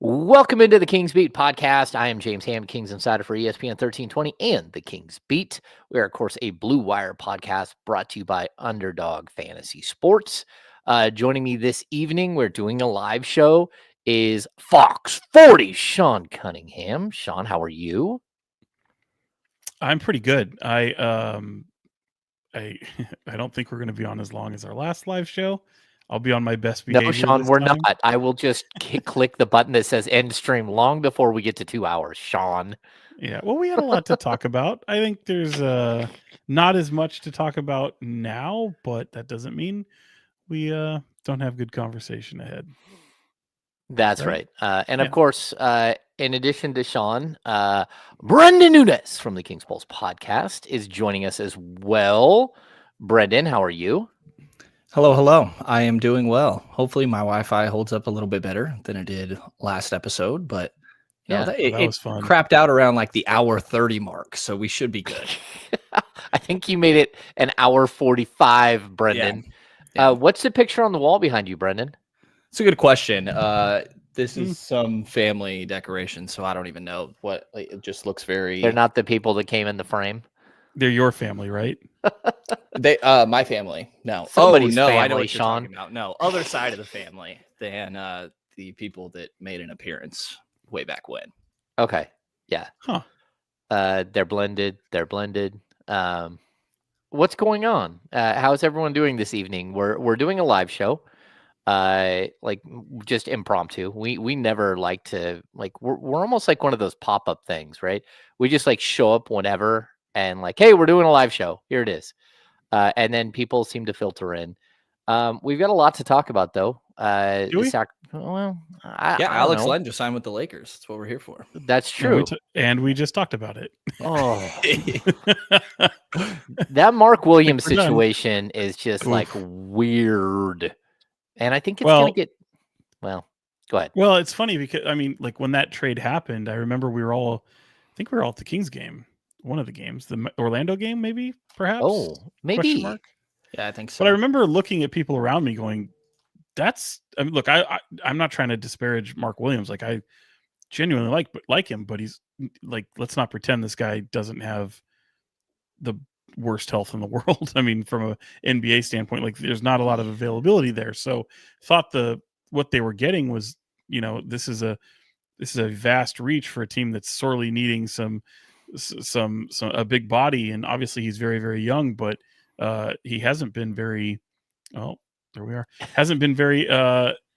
Welcome into the Kings Beat podcast. I am James Ham, Kings Insider for ESPN 1320 and the Kings Beat. We are, of course, a Blue Wire podcast brought to you by Underdog Fantasy Sports. Joining me this evening, we're doing a live show, is Fox 40, Sean Cunningham. Sean, how are you? I'm pretty good. I don't think we're going to be on as long as our last live show. I'll be on my best behavior. No, Sean, this we're time. not. I will just click the button that says end stream long before we get to 2 hours, Sean. Yeah, well, we had a lot to talk about. I think there's not as much to talk about now, but that doesn't mean we don't have good conversation ahead. That's right. And of course, in addition to Sean, Brenden Nunes from the Kings Pulse podcast is joining us as well. Brenden, how are you? Hello. I am doing well. Hopefully my Wi-Fi holds up a little bit better than it did last episode, but it was fun. Crapped out around like the hour 30 mark, so we should be good. I think you made it an hour 45, Brenden. Yeah. What's the picture on the wall behind you, Brenden? It's a good question. This is some family decoration, so I don't even know what. It just looks very. They're not the people that came in the frame. They're your family, right? My family. No. Somebody's family, I know what Sean. You're talking about. No, other side of the family than the people that made an appearance way back when. Okay. Yeah. Huh. They're blended. What's going on? How's everyone doing this evening? We're doing a live show. Like just impromptu. We never like to we're almost like one of those pop-up things, right? We just like show up whenever and like, hey, we're doing a live show. Here it is. And then people seem to filter in. We've got a lot to talk about though. Do we? Alex Len just signed with the Lakers. That's what we're here for. That's true. And we just talked about it. Oh, that Mark Williams situation is just like weird. And I think it's going to get, go ahead. Well, it's funny because, I mean, like when that trade happened, I remember we were all at the Kings game, one of the games, the Orlando game, maybe, perhaps. Oh, maybe. Yeah, I think so. But I remember looking at people around me going, look, I'm not trying to disparage Mark Williams. Like I genuinely like him, but he's like, let's not pretend this guy doesn't have the worst health in the world. I mean, from an NBA standpoint, like there's not a lot of availability there. So thought what they were getting was, this is a vast reach for a team that's sorely needing a big body. And obviously he's very, very young, but he hasn't been very, there we are. Hasn't been very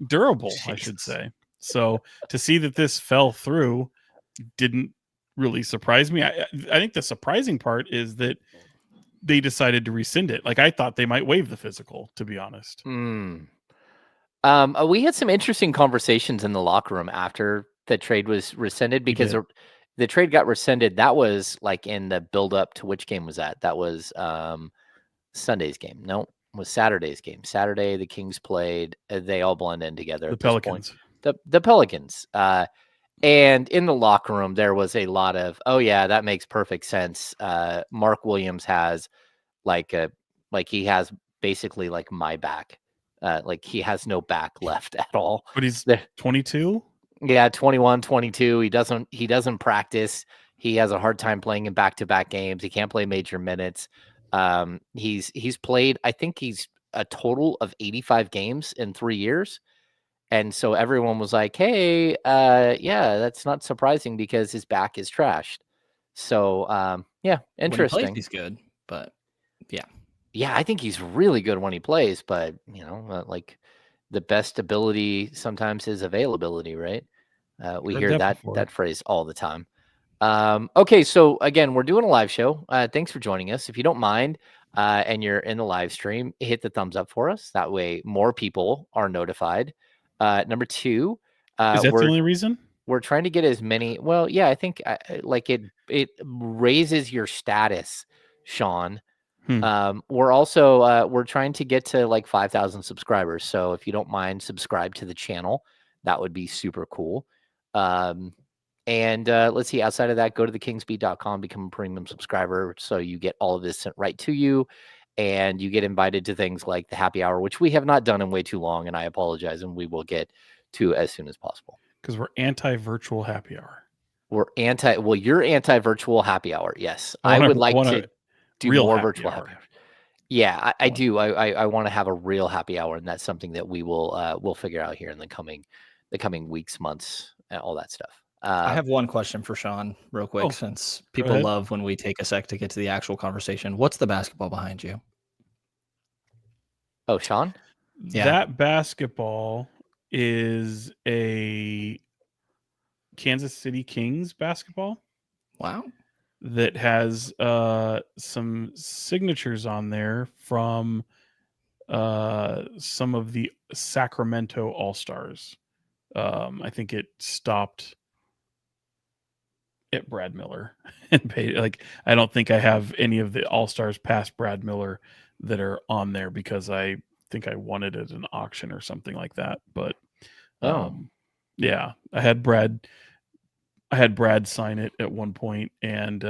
durable, I should say. So to see that this fell through didn't really surprise me. I think the surprising part is that they decided to rescind it. Like I thought they might waive the physical, to be honest. We had some interesting conversations in the locker room after the trade was rescinded because the trade got rescinded. That was like in the build up to which game was that? That was Sunday's game. No, it was Saturday's game. Saturday, the Kings played. They all blend in together. The Pelicans. The Pelicans. And in the locker room, there was a lot of, oh yeah, that makes perfect sense. Mark Williams has he has basically like my back. Like he has no back left at all. But he's 22? Yeah, 21, 22. He doesn't practice. He has a hard time playing in back-to-back games. He can't play major minutes. He's played, I think he's a total of 85 games in 3 years. And so everyone was like, hey, yeah, that's not surprising because his back is trashed. So, yeah, interesting. When he plays, he's good, but yeah. Yeah, I think he's really good when he plays, but, like the best ability sometimes is availability, right? We hear that phrase all the time. Okay, so again, we're doing a live show. Thanks for joining us. If you don't mind, and you're in the live stream, hit the thumbs up for us. That way more people are notified. Number two, is that the only reason? We're trying to get as many. Well, yeah, I think it raises your status, Sean. We're also we're trying to get to like 5,000 subscribers. So if you don't mind, subscribe to the channel. That would be super cool. And let's see, outside of that, go to thekingsbeat.com, become a premium subscriber. So you get all of this sent right to you. And you get invited to things like the happy hour, which we have not done in way too long. And I apologize. And we will get to as soon as possible. Because we're anti-virtual happy hour. You're anti-virtual happy hour. Yes. I wanna- would I like wanna to do real more happy virtual hour. happy hour. Yeah, I want- do. I want to have a real happy hour, and that's something that we'll figure out here in the coming weeks, months, and all that stuff. I have one question for Sean, real quick, Oh, since people ahead. love when we take a sec to get to the actual conversation. What's the basketball behind you? Oh, Sean? Yeah. That basketball is a Kansas City Kings basketball Wow. that has some signatures on there from some of the Sacramento All-Stars. I think it stopped at Brad Miller and paid, like, I don't think I have any of the All-Stars past Brad Miller that are on there because I think I won it at an auction or something like that. But yeah, I had Brad sign it at one point, and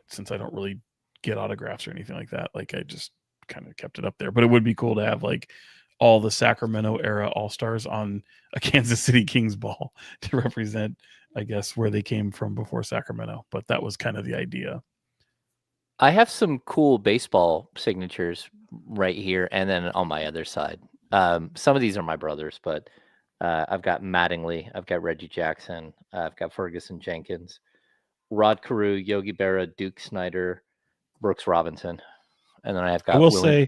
since I don't really get autographs or anything like that, like, I just kind of kept it up there. But it would be cool to have like all the Sacramento era All-Stars on a Kansas City Kings ball to represent, I guess, where they came from before Sacramento. But that was kind of the idea. I have some cool baseball signatures right here, and then on my other side. Some of these are my brothers, but I've got Mattingly, I've got Reggie Jackson, I've got Ferguson Jenkins, Rod Carew, Yogi Berra, Duke Snyder, Brooks Robinson, and then I've got I will say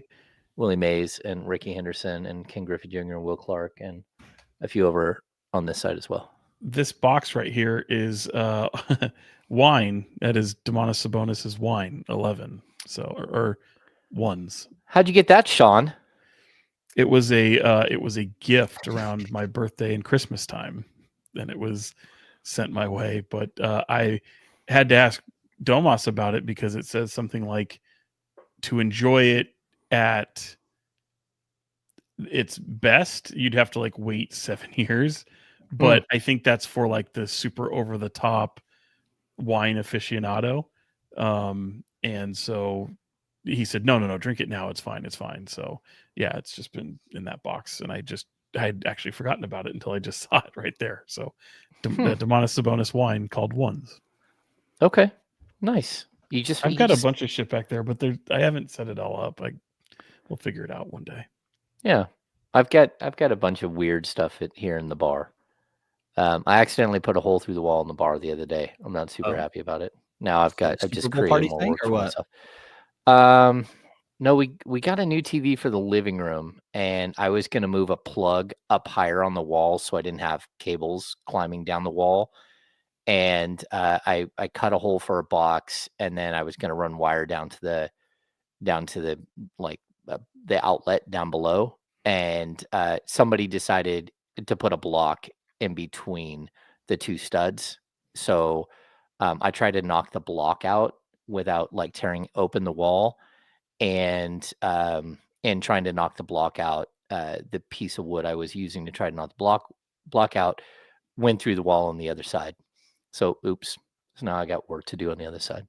Willie Mays and Ricky Henderson and Ken Griffey Jr. and Will Clark and a few over on this side as well. This box right here is wine. That is Domantas Sabonis' wine 11. So or ones. How'd you get that, Sean? It was a gift around my birthday and Christmas time, and it was sent my way. But I had to ask Domas about it because it says something like to enjoy it at its best, you'd have to like wait 7 years. But I think that's for like the super over the top wine aficionado. And so he said, no, drink it now. It's fine. So yeah, it's just been in that box. And I had actually forgotten about it until I just saw it right there. So Domantas Sabonis wine called Ones. Okay. Nice. I've got a bunch of shit back there, but I haven't set it all up. We'll figure it out one day. Yeah. I've got a bunch of weird stuff here in the bar. I accidentally put a hole through the wall in the bar the other day. I'm not super happy about it. Now I've just created more work for myself. No, we got a new TV for the living room, and I was going to move a plug up higher on the wall so I didn't have cables climbing down the wall. And I cut a hole for a box, and then I was going to run wire down to the like the outlet down below. And somebody decided to put a block in between the two studs. So I tried to knock the block out without like tearing open the wall, and trying to knock the block out, the piece of wood I was using to try to knock the block out went through the wall on the other side. So oops. So now I got work to do on the other side.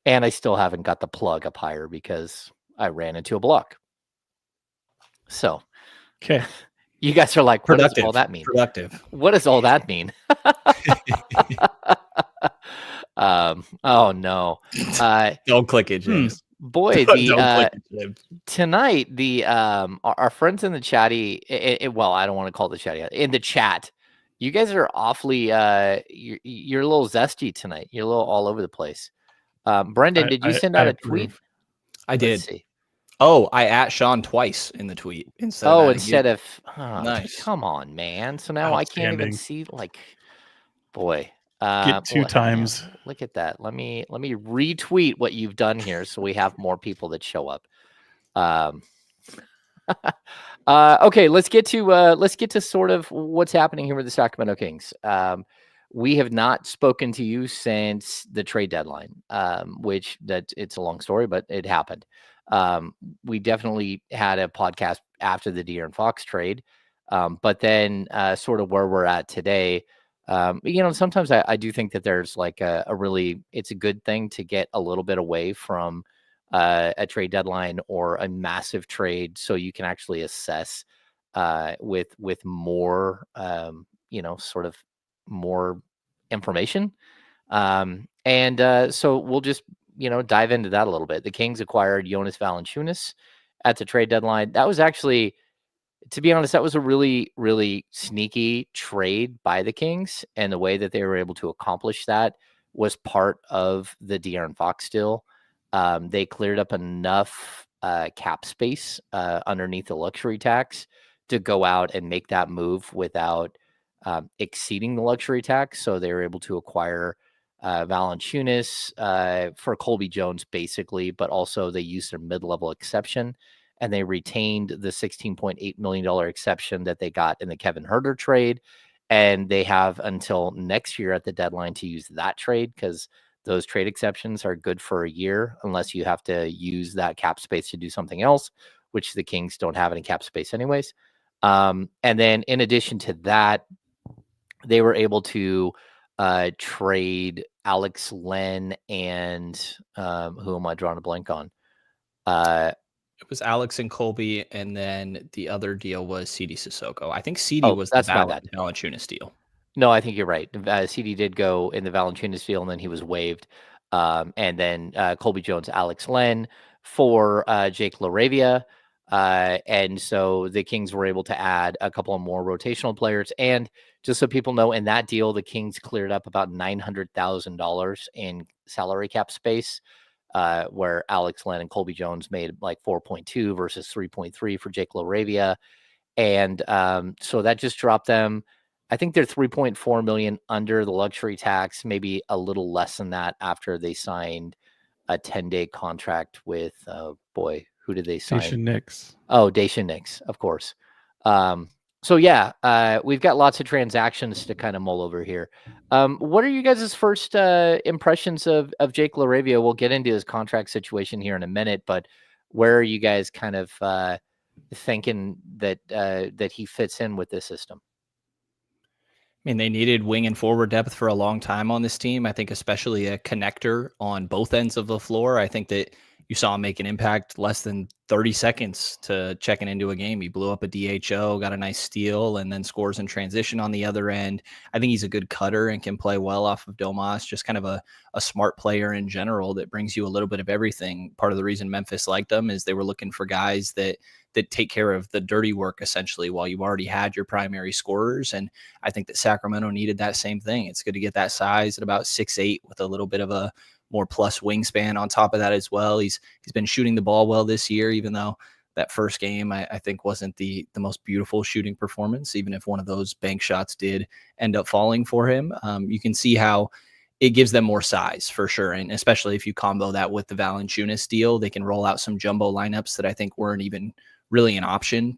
And I still haven't got the plug up higher because I ran into a block. So okay. You guys are like, what does all that mean? Productive. What does all that mean? Oh no. Don't click it, James. Boy, tonight our friends in the chatty, well, I don't want to call it the chatty, in the chat, you guys are awfully you're a little zesty tonight. You're a little all over the place. Brenden, did you send out a tweet? I did. See. Oh, I at Sean twice in the tweet instead of nice. Come on, man. So now I can't even see, like, boy. Get 2 times. Man, look at that. Let me retweet what you've done here so we have more people that show up. Okay, let's get to sort of what's happening here with the Sacramento Kings. We have not spoken to you since the trade deadline, which it's a long story, but it happened. We definitely had a podcast after the De'Aaron Fox trade, but then sort of where we're at today. Sometimes I do think that there's like it's a good thing to get a little bit away from a trade deadline or a massive trade, so you can actually assess with more sort of more information. So we'll just, dive into that a little bit. The Kings acquired Jonas Valanciunas at the trade deadline. That was actually, to be honest, that was a really, really sneaky trade by the Kings. And the way that they were able to accomplish that was part of the De'Aaron Fox deal. They cleared up enough cap space underneath the luxury tax to go out and make that move without exceeding the luxury tax. So they were able to acquire Valanciunas for Colby Jones, basically, but also they used their mid-level exception, and they retained the $16.8 million exception that they got in the Kevin Huerter trade. And they have until next year at the deadline to use that trade, because those trade exceptions are good for a year unless you have to use that cap space to do something else, which the Kings don't have any cap space anyways. And then in addition to that, they were able to trade Alex Len and who am I drawing a blank on? It was Alex and Colby, and then the other deal was CD Sissoko. I think CD was the Valanciunas deal. No, I think you're right. CD did go in the Valanciunas deal, and then he was waived. And then Colby Jones, Alex Len for Jake LaRavia. And so the Kings were able to add a couple of more rotational players. And just so people know, in that deal, the Kings cleared up about $900,000 in salary cap space, where Alex Len and Colby Jones made like 4.2 versus 3.3 for Jake LaRavia. And so that just dropped them. I think they're 3.4 million under the luxury tax, maybe a little less than that after they signed a 10-day contract with, who did they sign? Daishen Nix. Oh, Daishen Nix, of course. So yeah, we've got lots of transactions to kind of mull over here. What are you guys' first impressions of Jake LaRavia? We'll get into his contract situation here in a minute, but where are you guys kind of thinking that he fits in with this system? I mean, they needed wing and forward depth for a long time on this team. I think especially a connector on both ends of the floor. I think that you saw him make an impact less than 30 seconds to checking into a game. He blew up a DHO, got a nice steal, and then scores in transition on the other end. I think he's a good cutter and can play well off of Domas, just kind of a smart player in general that brings you a little bit of everything. Part of the reason Memphis liked them is they were looking for guys that take care of the dirty work, essentially, while you already had your primary scorers. And I think that Sacramento needed that same thing. It's good to get that size at about 6'8" with a little bit of a more plus wingspan on top of that as well. He's been shooting the ball well this year, even though that first game I think wasn't the most beautiful shooting performance, even if one of those bank shots did end up falling for him. You can see how it gives them more size for sure. And especially if you combo that with the Valanciunas deal, they can roll out some jumbo lineups that I think weren't even really an option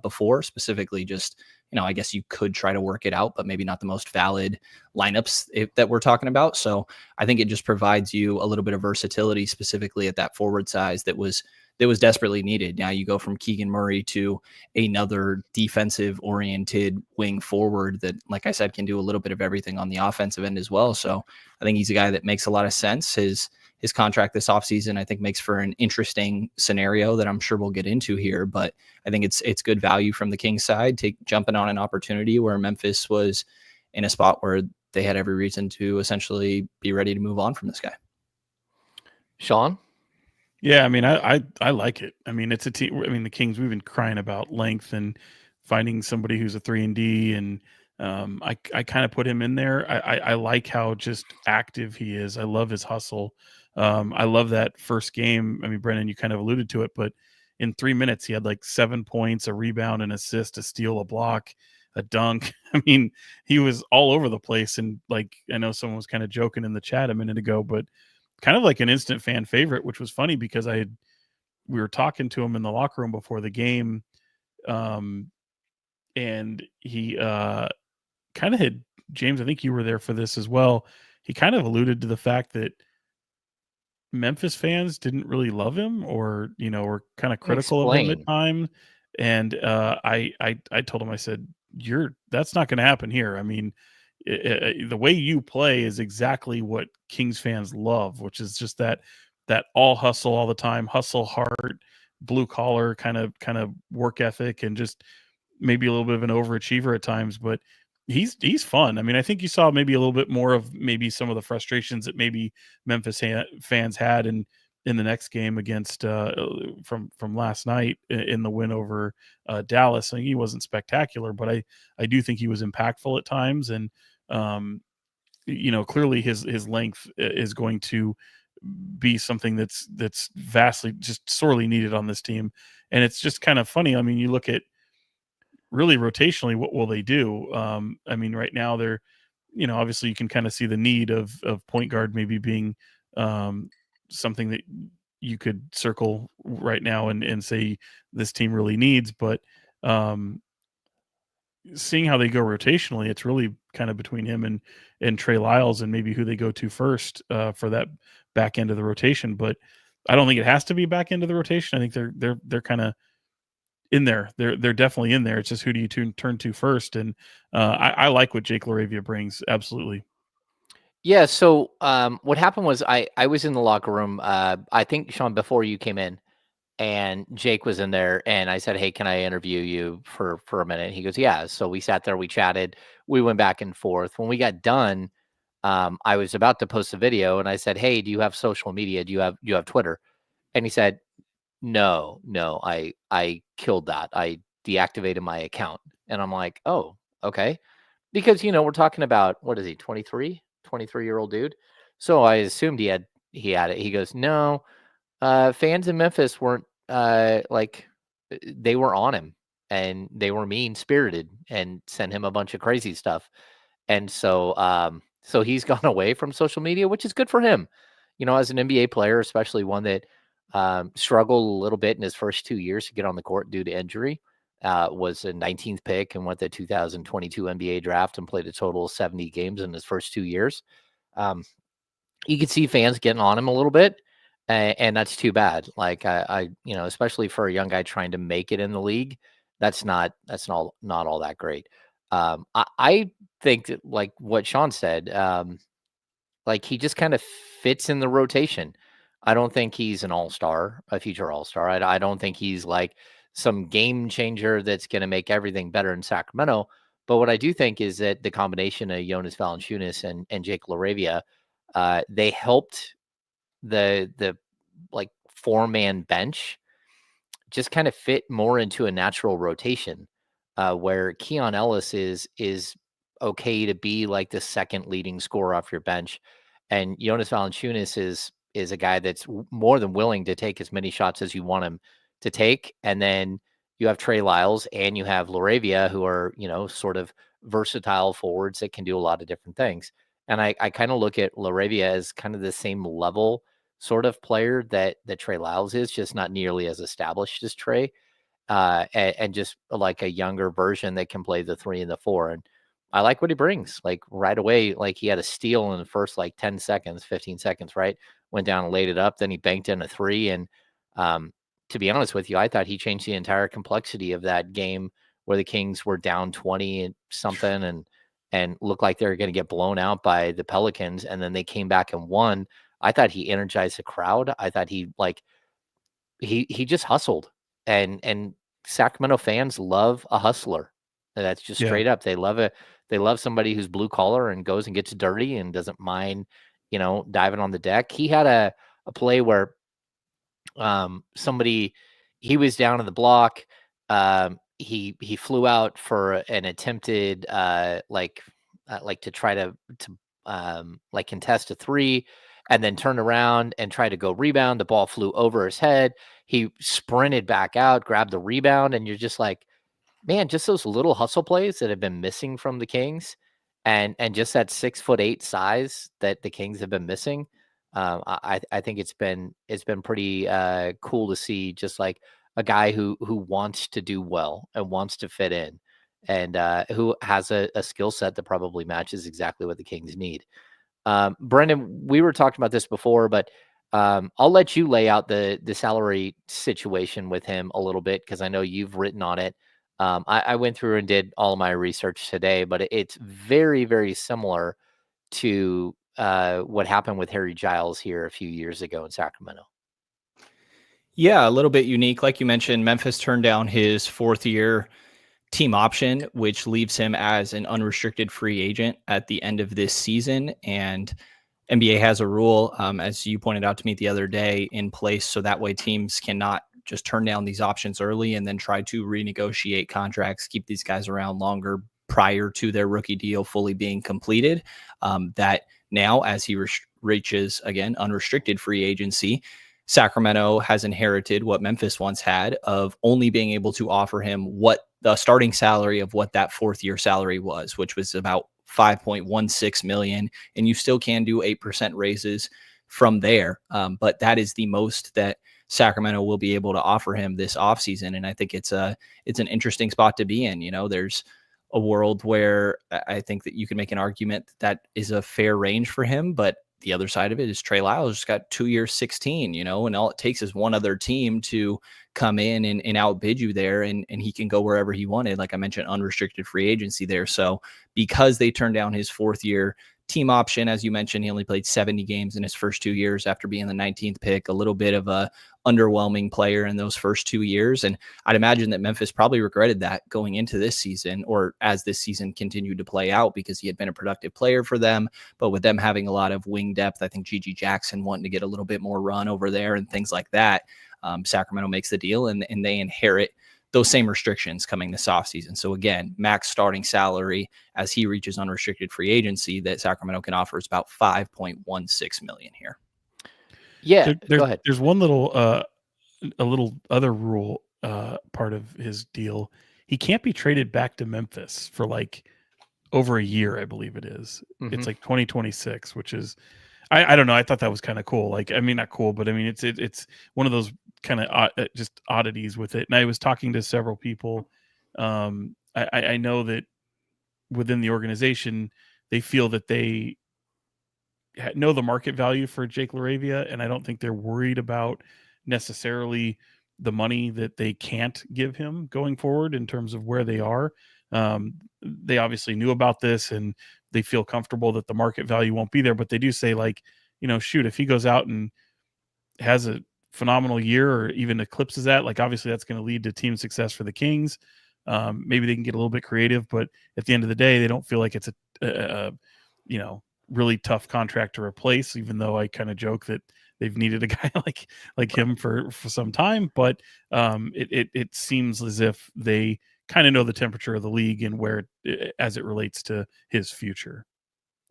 before, specifically just, I guess you could try to work it out, but maybe not the most valid lineups that we're talking about. So I think it just provides you a little bit of versatility, specifically at that forward size that was desperately needed. Now you go from Keegan Murray to another defensive oriented wing forward that, like I said, can do a little bit of everything on the offensive end as well. So I think he's a guy that makes a lot of sense. His contract this offseason, I think, makes for an interesting scenario that I'm sure we'll get into here. But I think it's good value from the Kings side, jumping on an opportunity where Memphis was in a spot where they had every reason to essentially be ready to move on from this guy. Sean? Yeah, I mean, I like it. I mean, it's a team. I mean, the Kings, we've been crying about length and finding somebody who's a 3-and-D, and I kind of put him in there. I like how just active he is. I love his hustle. I love that first game. I mean, Brenden, you kind of alluded to it, but in 3 minutes, he had like 7 points, a rebound, an assist, a steal, a block, a dunk. I mean, he was all over the place. And like, I know someone was kind of joking in the chat a minute ago, but kind of like an instant fan favorite, which was funny because we were talking to him in the locker room before the game. And he kind of had, James, I think you were there for this as well. He kind of alluded to the fact that Memphis fans didn't really love him, or were kind of critical of him at times. And I told him, I said, that's not going to happen here. I mean, the way you play is exactly what Kings fans love, which is just that all hustle all the time, hustle hard, blue collar kind of work ethic, and just maybe a little bit of an overachiever at times. But he's fun. I mean, I think you saw maybe a little bit more of maybe some of the frustrations that maybe Memphis fans had in the next game against from last night in the win over Dallas. I mean, he wasn't spectacular, but I do think he was impactful at times, and clearly his length is going to be something that's vastly just sorely needed on this team. And it's just kind of funny. I mean, you look at really rotationally, what will they do? I mean, right now they're, obviously you can kind of see the need of point guard maybe being something that you could circle right now and say this team really needs, but seeing how they go rotationally, it's really kind of between him and Trey Lyles and maybe who they go to first for that back end of the rotation. But I don't think it has to be back end of the rotation. I think they're kind of in there. They're definitely in there. It's just who do you turn to first? And I like what Jake LaRavia brings. Absolutely. Yeah. So what happened was I was in the locker room. I think, Sean, before you came in, and Jake was in there, and I said, "Hey, can I interview you for a minute?" He goes, "Yeah." So we sat there, we chatted, we went back and forth. When we got done, I was about to post a video, and I said, "Hey, do you have social media? Do you have Twitter?" And he said, "No, I killed that. I deactivated my account." And I'm like, "Oh, okay." Because we're talking about, what is he, 23-year-old dude. So I assumed he had it. He goes, "No, fans in Memphis weren't they were on him, and they were mean spirited and sent him a bunch of crazy stuff." And so he's gone away from social media, which is good for him. As an NBA player, especially one that struggled a little bit in his first 2 years to get on the court due to injury. Was a 19th pick and went the 2022 NBA draft and played a total of 70 games in his first 2 years. You could see fans getting on him a little bit, and that's too bad. Like I especially for a young guy trying to make it in the league, that's not all that great. I think that, like what Sean said, like he just kind of fits in the rotation. I don't think he's an all-star, a future all-star. I don't think he's like some game changer that's going to make everything better in Sacramento. But what I do think is that the combination of Jonas Valanciunas and Jake LaRavia, they helped the like 4-man bench just kind of fit more into a natural rotation, where Keon Ellis is okay to be like the second leading scorer off your bench, and Jonas Valanciunas is a guy that's more than willing to take as many shots as you want him to take. And then you have Trey Lyles and you have LaRavia, who are sort of versatile forwards that can do a lot of different things. And I kind of look at LaRavia as kind of the same level sort of player that Trey Lyles is, just not nearly as established as Trey, and just like a younger version that can play the 3 and the 4. And I like what he brings. Like right away, like he had a steal in the first like 10 seconds, 15 seconds, right? Went down and laid it up. Then he banked in a 3. And to be honest with you, I thought he changed the entire complexity of that game where the Kings were down 20 and something and looked like they were going to get blown out by the Pelicans. And then they came back and won. I thought he energized the crowd. I thought he just hustled, and Sacramento fans love a hustler. That's just straight up. They love it. They love somebody who's blue collar and goes and gets dirty and doesn't mind, diving on the deck. He had a play where he was down in the block. He flew out for an attempted to try to contest a 3, and then turned around and tried to go rebound. The ball flew over his head. He sprinted back out, grabbed the rebound, and you're just like, man, just those little hustle plays that have been missing from the Kings, and just that 6'8" size that the Kings have been missing. I think it's been pretty cool to see, just like a guy who wants to do well and wants to fit in, and who has a skill set that probably matches exactly what the Kings need. Brenden, we were talking about this before, but I'll let you lay out the salary situation with him a little bit, because I know you've written on it. I went through and did all of my research today, but it's very, very similar to what happened with Harry Giles here a few years ago in Sacramento. Yeah, a little bit unique. Like you mentioned, Memphis turned down his 4th year team option, which leaves him as an unrestricted free agent at the end of this season. And NBA has a rule, as you pointed out to me the other day, in place so that way teams cannot just turn down these options early and then try to renegotiate contracts, keep these guys around longer prior to their rookie deal fully being completed. That now, as he reaches, again, unrestricted free agency, Sacramento has inherited what Memphis once had of only being able to offer him what the starting salary of what that fourth year salary was, which was about $5.16 million. And you still can do 8% raises from there. But that is the most that Sacramento will be able to offer him this offseason. And I think it's an interesting spot to be in. You know, there's a world where I think that you can make an argument that is a fair range for him, but the other side of it is Trey Lyles just got 2 years, 16, you know, and all it takes is one other team to come in and outbid you there, and he can go wherever he wanted. Like I mentioned, unrestricted free agency there. So because they turned down his fourth year team option, as you mentioned, he only played 70 games in his first 2 years after being the 19th pick, a little bit of a underwhelming player in those first 2 years. And I'd imagine that Memphis probably regretted that going into this season, or as this season continued to play out, because he had been a productive player for them. But with them having a lot of wing depth, I think Gigi Jackson wanting to get a little bit more run over there and things like that, Sacramento makes the deal, and they inherit those same restrictions coming this offseason. So again, max starting salary as he reaches unrestricted free agency that Sacramento can offer is about $5.16 million here. Yeah, go ahead. There's one little a little other rule part of his deal. He can't be traded back to Memphis for like over a year, I believe it is. Mm-hmm. It's like 2026, which is I don't know. I thought that was kind of cool. Like, I mean, not cool, but I mean, it's one of those kind of just oddities with it. And I was talking to several people. I know that within the organization, they feel that they know the market value for Jake LaRavia, and I don't think they're worried about necessarily the money that they can't give him going forward in terms of where they are. They obviously knew about this, and they feel comfortable that the market value won't be there, but they do say, like, you know, shoot, if he goes out and has a phenomenal year or even eclipses that, like, obviously that's going to lead to team success for the Kings. Maybe they can get a little bit creative, but at the end of the day, they don't feel like it's a you know, really tough contract to replace, even though I kind of joke that they've needed a guy like him for some time. But it seems as if they kind of know the temperature of the league and where as it relates to his future.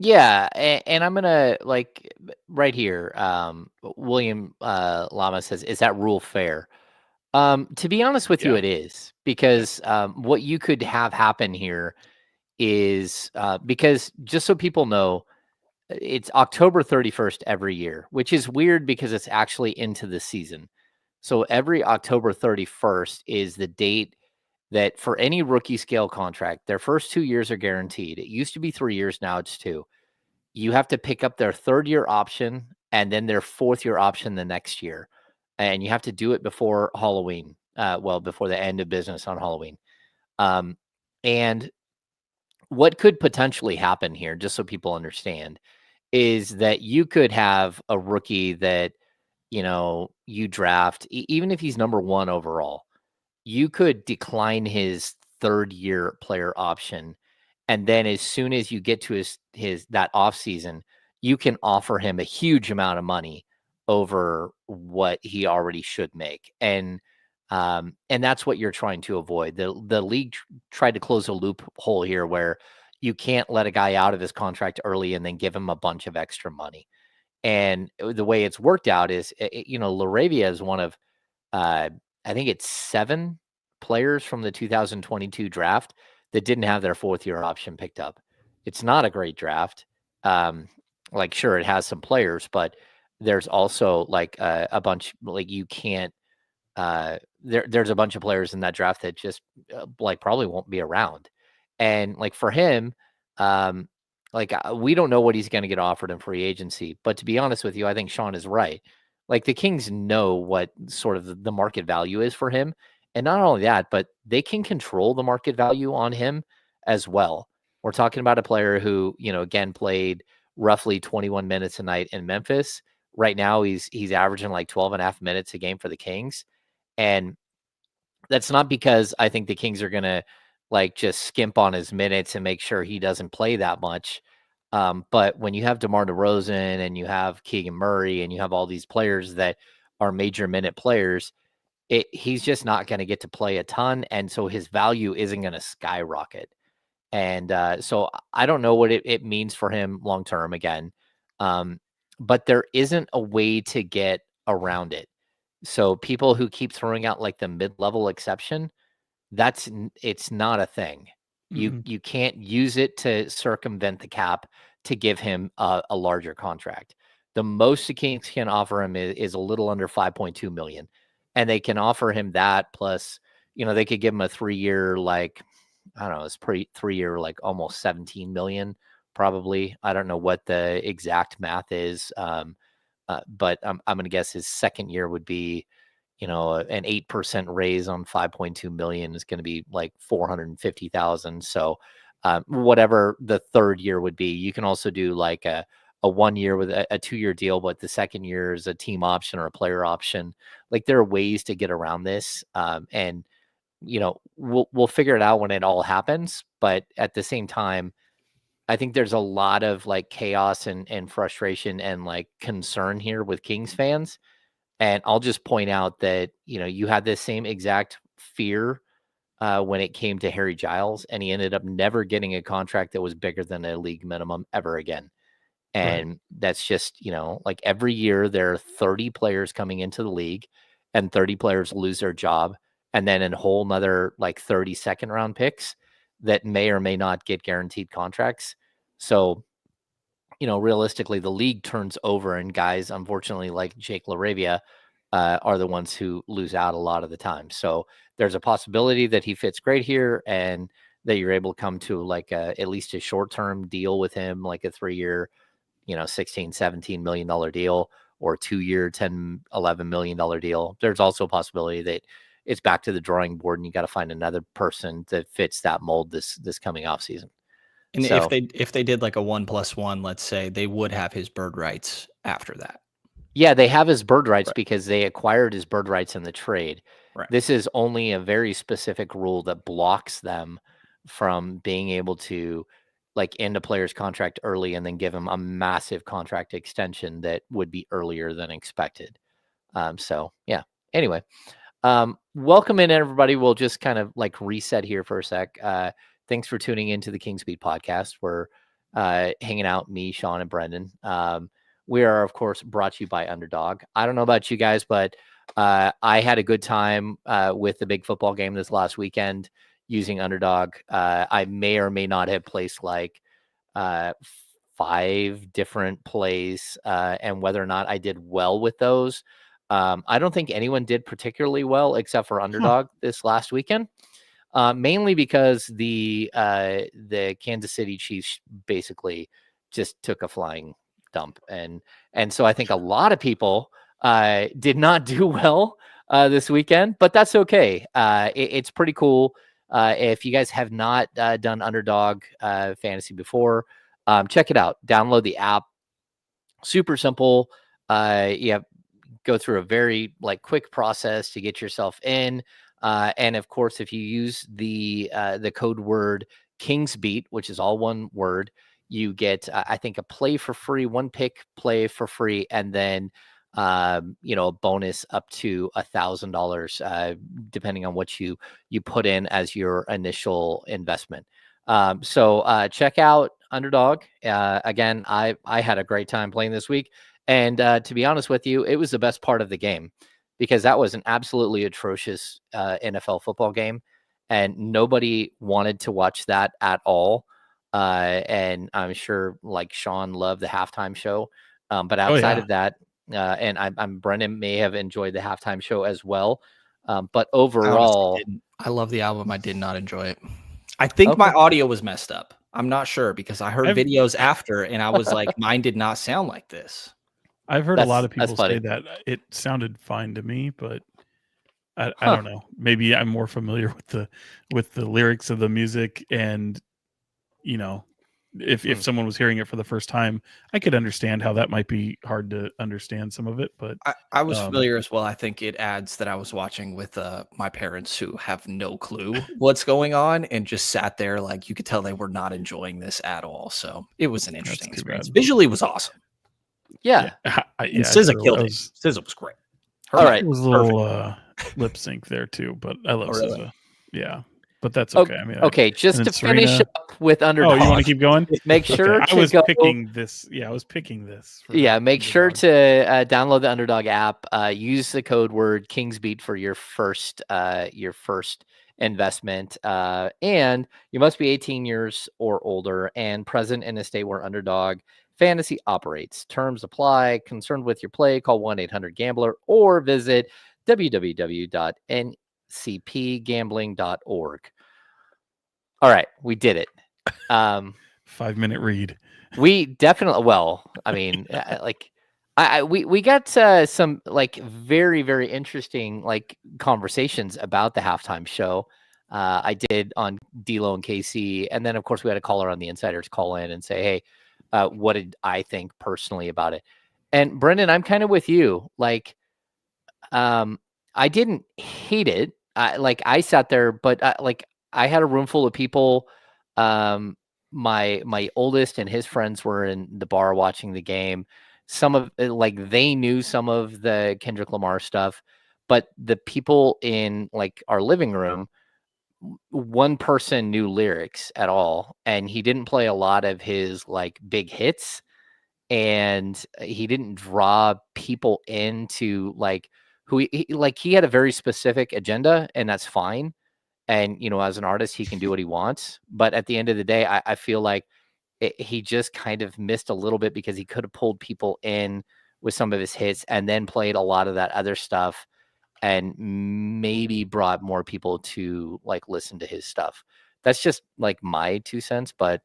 Yeah, and I'm gonna, like, right here, William Lama says, is that rule fair? To be honest with you, it is, because what you could have happen here is because, just so people know, it's October 31st every year, which is weird because it's actually into the season. So every October 31st is the date that, for any rookie scale contract, their first 2 years are guaranteed. It used to be 3 years, now it's 2. You have to pick up their third year option and then their fourth year option the next year. And you have to do it before Halloween, before the end of business on Halloween. And what could potentially happen here, just so people understand, is that you could have a rookie that, you know, you draft, even if he's number 1 overall, you could decline his third year player option. And then as soon as you get to his that off season, you can offer him a huge amount of money over what he already should make. And that's what you're trying to avoid. The league tried to close a loophole here where you can't let a guy out of his contract early and then give him a bunch of extra money. And the way it's worked out is, you know, LaRavia is one of, I think it's 7 players from the 2022 draft that didn't have their fourth year option picked up. It's not a great draft. Like, sure, it has some players, but there's also like a bunch, like, you can't, there's a bunch of players in that draft that just like probably won't be around. And like for him, we don't know what he's going to get offered in free agency, but to be honest with you, I think Sean is right. Like, the Kings know what sort of the market value is for him. And not only that, but they can control the market value on him as well. We're talking about a player who, you know, again, played roughly 21 minutes a night in Memphis. Right now, he's averaging like 12.5 minutes a game for the Kings. And that's not because I think the Kings are going to like just skimp on his minutes and make sure he doesn't play that much. But when you have DeMar DeRozan and you have Keegan Murray and you have all these players that are major minute players, he's just not going to get to play a ton. And so his value isn't going to skyrocket. And so I don't know what it means for him long term again. But there isn't a way to get around it. So people who keep throwing out like the mid-level exception, it's not a thing. You can't use it to circumvent the cap to give him a larger contract. The most the Kings can offer him is a little under 5.2 million. And they can offer him that plus, they could give him a 3-year, like, I don't know, it's 3-year, like almost 17 million, probably. I don't know what the exact math is. But I'm going to guess his second year would be, an 8% raise on 5.2 million is going to be like 450,000. So whatever the third year would be, you can also do like a 1 year with a 2-year deal, but the second year is a team option or a player option. Like there are ways to get around this. And we'll figure it out when it all happens. But at the same time, I think there's a lot of like chaos and frustration and like concern here with Kings fans. And I'll just point out that, you had this same exact fear when it came to Harry Giles, and he ended up never getting a contract that was bigger than a league minimum ever again. And that's just, like every year there are 30 players coming into the league and 30 players lose their job. And then a whole nother like 30 second round picks that may or may not get guaranteed contracts. So, realistically, the league turns over, and guys, unfortunately, like Jake LaRavia, are the ones who lose out a lot of the time. So there's a possibility that he fits great here and that you're able to come to like at least a short-term deal with him, like a 3-year, $16-17 million deal, or 2-year, $10-11 million deal. There's also a possibility that it's back to the drawing board and you got to find another person that fits that mold this coming off season. And so, if they did like a 1+1, let's say, they would have his bird rights after that. Yeah, they have his bird rights because they acquired his bird rights in the trade. Right. This is only a very specific rule that blocks them from being able to like end a player's contract early and then give him a massive contract extension that would be earlier than expected. So yeah. Anyway, welcome in everybody. We'll just kind of like reset here for a sec. Thanks for tuning into the Kings Beat podcast. We're hanging out, me, Sean, and Brenden. We are, of course, brought to you by Underdog. I don't know about you guys, but I had a good time with the big football game this last weekend using Underdog. I may or may not have placed like 5 different plays, and whether or not I did well with those. I don't think anyone did particularly well except for Underdog this last weekend. Mainly because the Kansas City Chiefs basically just took a flying dump. And so I think a lot of people did not do well this weekend, but that's okay. It's pretty cool. If you guys have not done Underdog Fantasy before, check it out. Download the app. Super simple. Go through a very like quick process to get yourself in. And of course, if you use the code word Kingsbeat, which is all one word, you get, I think, a play for free, 1 pick play for free, and then, a bonus up to $1,000, depending on what you put in as your initial investment. So check out Underdog. Again, I had a great time playing this week. And to be honest with you, it was the best part of the game, because that was an absolutely atrocious NFL football game, and nobody wanted to watch that at all. And I'm sure like Sean loved the halftime show. But outside of that, and I'm Brenden may have enjoyed the halftime show as well. But overall, I love the album. I did not enjoy it. I think my audio was messed up. I'm not sure, because I heard videos after and I was like, mine did not sound like this. I've heard a lot of people say that it sounded fine to me, but I don't know. Maybe I'm more familiar with the lyrics of the music, and if someone was hearing it for the first time, I could understand how that might be hard to understand some of it. But I was familiar as well. I think it adds that I was watching with my parents who have no clue what's going on and just sat there like you could tell they were not enjoying this at all. So it was an interesting experience. bad. Visually, it was awesome. Yeah. And SZA killed it. SZA was great. All right. It was a little lip sync there too, but I love SZA. Yeah. But that's okay. I mean, okay, just to finish up with Underdog. Oh, you want to keep going? Make sure I was picking this. Yeah, I was picking this. Make sure to download the Underdog app. Use the code word Kingsbeat for your first investment. And you must be 18 years or older and present in a state where Underdog Fantasy operates. Terms apply. Concerned with your play, call 1-800-GAMBLER or visit www.ncpgambling.org. All right, we did it. 5-minute read. We definitely, we got some like very, very interesting like conversations about the halftime show. I did on D-Lo and KC, and then of course we had a caller on the Insiders call in and say, hey, what did I think personally about it? And Brenden, I'm kind of with you. Like, I didn't hate it. I sat there, but I had a room full of people. My oldest and his friends were in the bar watching the game. Some of they knew some of the Kendrick Lamar stuff, but the people in like our living room, one person knew lyrics at all, and he didn't play a lot of his like big hits, and he didn't draw people into like who he had a very specific agenda, and that's fine. And, as an artist, he can do what he wants. But at the end of the day, I feel like he just kind of missed a little bit because he could have pulled people in with some of his hits and then played a lot of that other stuff and maybe brought more people to like listen to his stuff. That's just like my 2 cents, but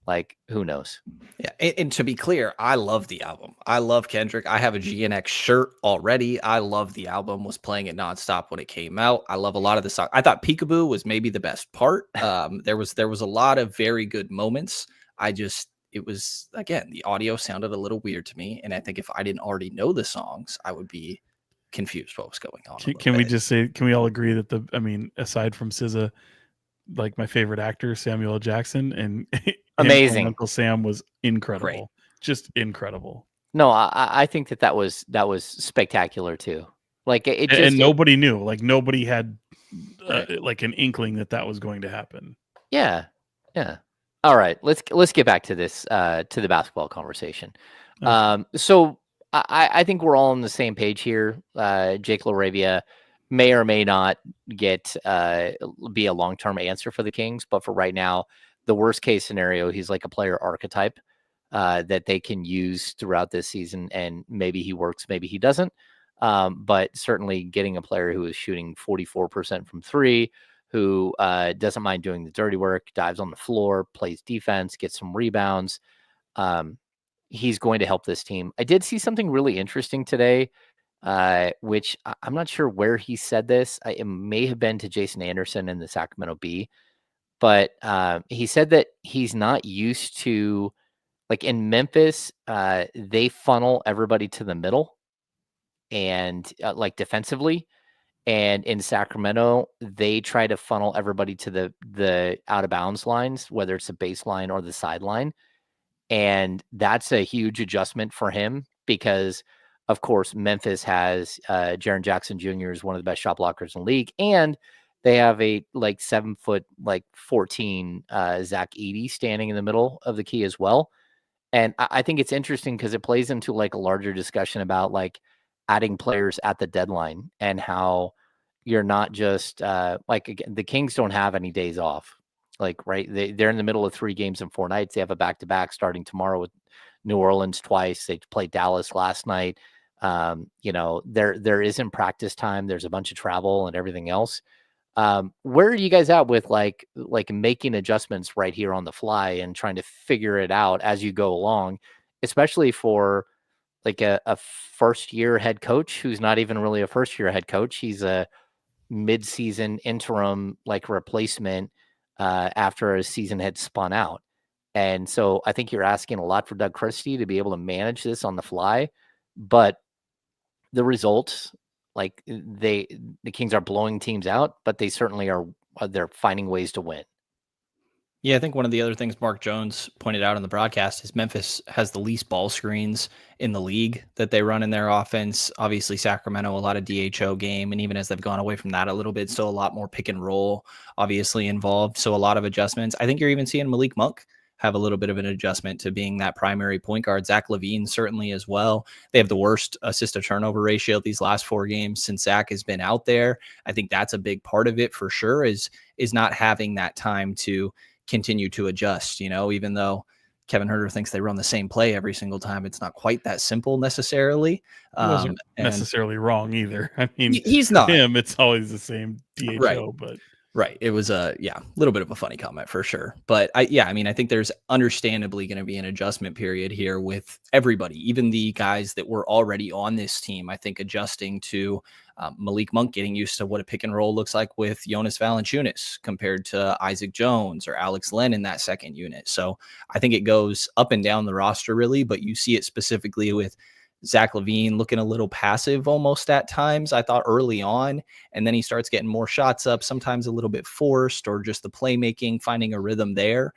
like, who knows? Yeah. And to be clear, I love the album. I love Kendrick. I have a GNX shirt already. I love the album, was playing it nonstop when it came out. I love a lot of the songs. I thought Peekaboo was maybe the best part. There was a lot of very good moments. It was, again, the audio sounded a little weird to me. And I think if I didn't already know the songs, I would be confused what was going on. Can we just say, can we all agree that aside from SZA, like my favorite actor, Samuel L. Jackson, and amazing Uncle Sam was incredible. Great. Just incredible. No, I think that was spectacular too. Like and nobody knew, like nobody had like an inkling that was going to happen. Yeah. All right, let's get back to this to the basketball conversation. Okay. So I think we're all on the same page here. Jake LaRavia may or may not be a long-term answer for the Kings, but for right now, the worst case scenario, he's like a player archetype that they can use throughout this season, and maybe he works, maybe he doesn't. But certainly getting a player who is shooting 44% from three, who doesn't mind doing the dirty work, dives on the floor, plays defense, gets some rebounds. He's going to help this team. I did see something really interesting today, which I'm not sure where he said this. It may have been to Jason Anderson in the Sacramento Bee, but he said that he's not used to, like in Memphis, they funnel everybody to the middle and like defensively. And in Sacramento, they try to funnel everybody to the out of bounds lines, whether it's the baseline or the sideline. And that's a huge adjustment for him because, of course, Memphis has Jaren Jackson Jr. is one of the best shot blockers in the league. And they have a 7 foot, 14 Zach Edey standing in the middle of the key as well. And I think it's interesting because it plays into like a larger discussion about like adding players at the deadline and how you're not just again, the Kings don't have any days off. Right. They're in the middle of 3 games in 4 nights. They have a back-to-back starting tomorrow with New Orleans twice. They played Dallas last night. There isn't practice time. There's a bunch of travel and everything else. Where are you guys at with like making adjustments right here on the fly and trying to figure it out as you go along, especially for like a first year head coach who's not even really a first year head coach. He's a mid-season interim replacement after a season had spun out. And so I think you're asking a lot for Doug Christie to be able to manage this on the fly, but the results, like the Kings are blowing teams out, but they certainly are, they're finding ways to win. Yeah, I think one of the other things Mark Jones pointed out in the broadcast is Memphis has the least ball screens in the league that they run in their offense. Obviously, Sacramento, a lot of DHO game. And even as they've gone away from that a little bit, still a lot more pick and roll obviously involved. So a lot of adjustments. I think you're even seeing Malik Monk have a little bit of an adjustment to being that primary point guard. Zach LaVine certainly as well. They have the worst assist to turnover ratio these last 4 games since Zach has been out there. I think that's a big part of it for sure, is not having that time to continue to adjust, even though Kevin Huerter thinks they run the same play every single time. It's not quite that simple necessarily. He wasn't necessarily wrong either. I mean, he's not him. It's always the same DHO, right. But right. It was a little bit of a funny comment for sure. But I think there's understandably going to be an adjustment period here with everybody, even the guys that were already on this team. I think adjusting to Malik Monk, getting used to what a pick and roll looks like with Jonas Valanciunas compared to Isaac Jones or Alex Len in that second unit. So I think it goes up and down the roster really, but you see it specifically with Zach LaVine looking a little passive almost at times, I thought early on, and then he starts getting more shots up, sometimes a little bit forced, or just the playmaking, finding a rhythm there.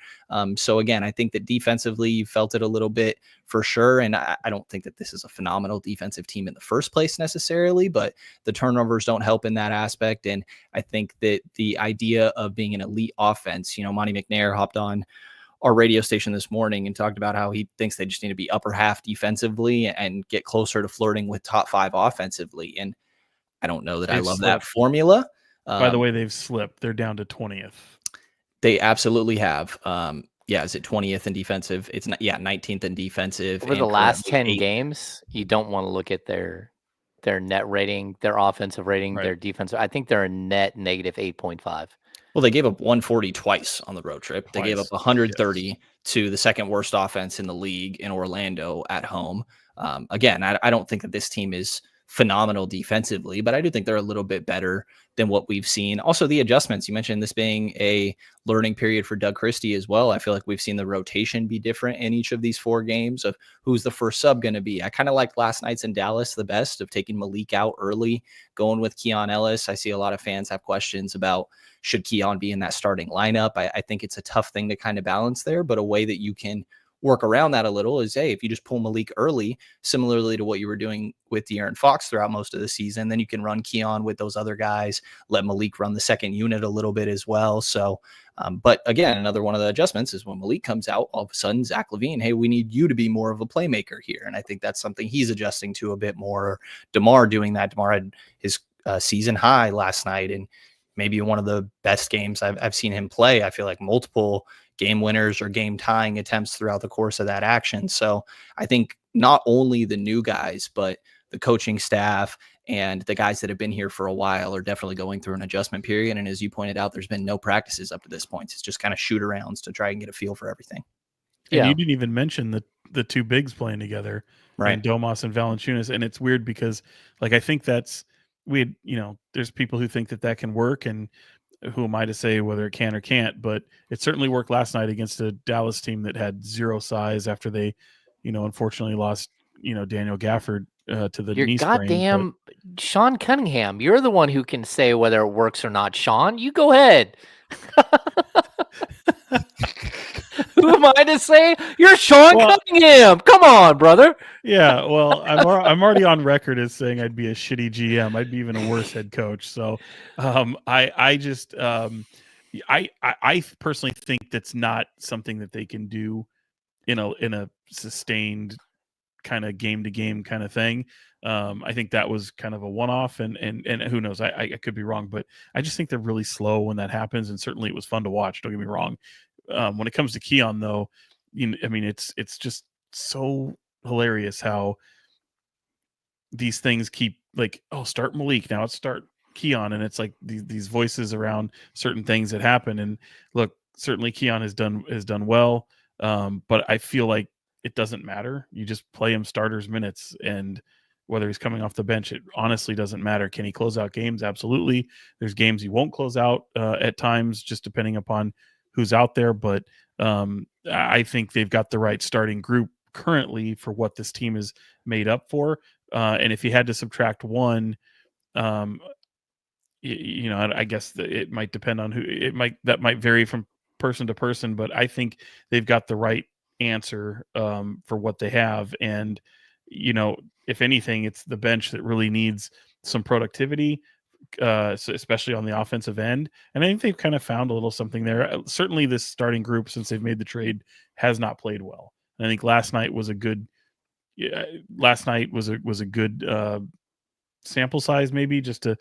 So again, I think that defensively you felt it a little bit for sure. And I don't think that this is a phenomenal defensive team in the first place necessarily, but the turnovers don't help in that aspect. And I think that the idea of being an elite offense, Monty McNair hopped on our radio station this morning and talked about how he thinks they just need to be upper half defensively and get closer to flirting with top 5 offensively. And I don't know that I love that formula. By the way, they've slipped. They're down to 20th. They absolutely have. Is it 20th in defensive? It's not, 19th in defensive. Over the last 10 games, you don't want to look at their net rating, their offensive rating, their defensive. I think they're a net negative 8.5. Well, they gave up 140 twice on the road trip. They gave up 130 to the second worst offense in the league in Orlando at home. Again, I don't think that this team is phenomenal defensively, but I do think they're a little bit better than what we've seen. Also, the adjustments, you mentioned this being a learning period for Doug Christie as well. I feel like we've seen the rotation be different in each of these 4 games of who's the first sub going to be. I kind of liked last night's in Dallas the best, of taking Malik out early, going with Keon Ellis. I see a lot of fans have questions about should Keon be in that starting lineup. I think it's a tough thing to kind of balance there, but a way that you can work around that a little is, hey, if you just pull Malik early, similarly to what you were doing with De'Aaron Fox throughout most of the season, then you can run Keon with those other guys, let Malik run the second unit a little bit as well. So, but again, another one of the adjustments is when Malik comes out, all of a sudden, Zach LaVine, hey, we need you to be more of a playmaker here. And I think that's something he's adjusting to a bit more. DeMar doing that. DeMar had his season high last night, and maybe one of the best games I've seen him play. I feel like multiple game winners or game tying attempts throughout the course of that action. So I think not only the new guys, but the coaching staff and the guys that have been here for a while are definitely going through an adjustment period. And as you pointed out, there's been no practices up to this point. It's just kind of shoot arounds to try and get a feel for everything. And you didn't even mention the 2 bigs playing together, right? And Domas and Valanciunas. And it's weird because I think that's, there's people who think that can work, and who am I to say whether it can or can't, but it certainly worked last night against a Dallas team that had 0 size after they, unfortunately lost, Daniel Gafford to the knee sprain. Goddamn Sean Cunningham. You're the one who can say whether it works or not, Sean. You go ahead. Who am I to say? You're Sean Cunningham. Come on, brother. Yeah, well, I'm already on record as saying I'd be a shitty GM. I'd be even a worse head coach. So, I personally think that's not something that they can do in a sustained kind of game to game kind of thing. I think that was kind of a one-off, and who knows? I could be wrong, but I just think they're really slow when that happens. And certainly it was fun to watch. Don't get me wrong. When it comes to Keon, though, it's just so hilarious how these things keep start Malik, now it's start Keon, and it's like these voices around certain things that happen. And look, certainly Keon has done well, but I feel like it doesn't matter. You just play him starters minutes, and whether he's coming off the bench, it honestly doesn't matter. Can he close out games? Absolutely. There's games he won't close out at times, just depending upon who's out there. But I think they've got the right starting group currently for what this team is made up for. And if you had to subtract one, I guess it might depend on that might vary from person to person, but I think they've got the right answer for what they have. And, if anything, it's the bench that really needs some productivity, so especially on the offensive end. And I think they've kind of found a little something there. Certainly this starting group, since they've made the trade, has not played well. And I think last night was a good sample size, maybe just to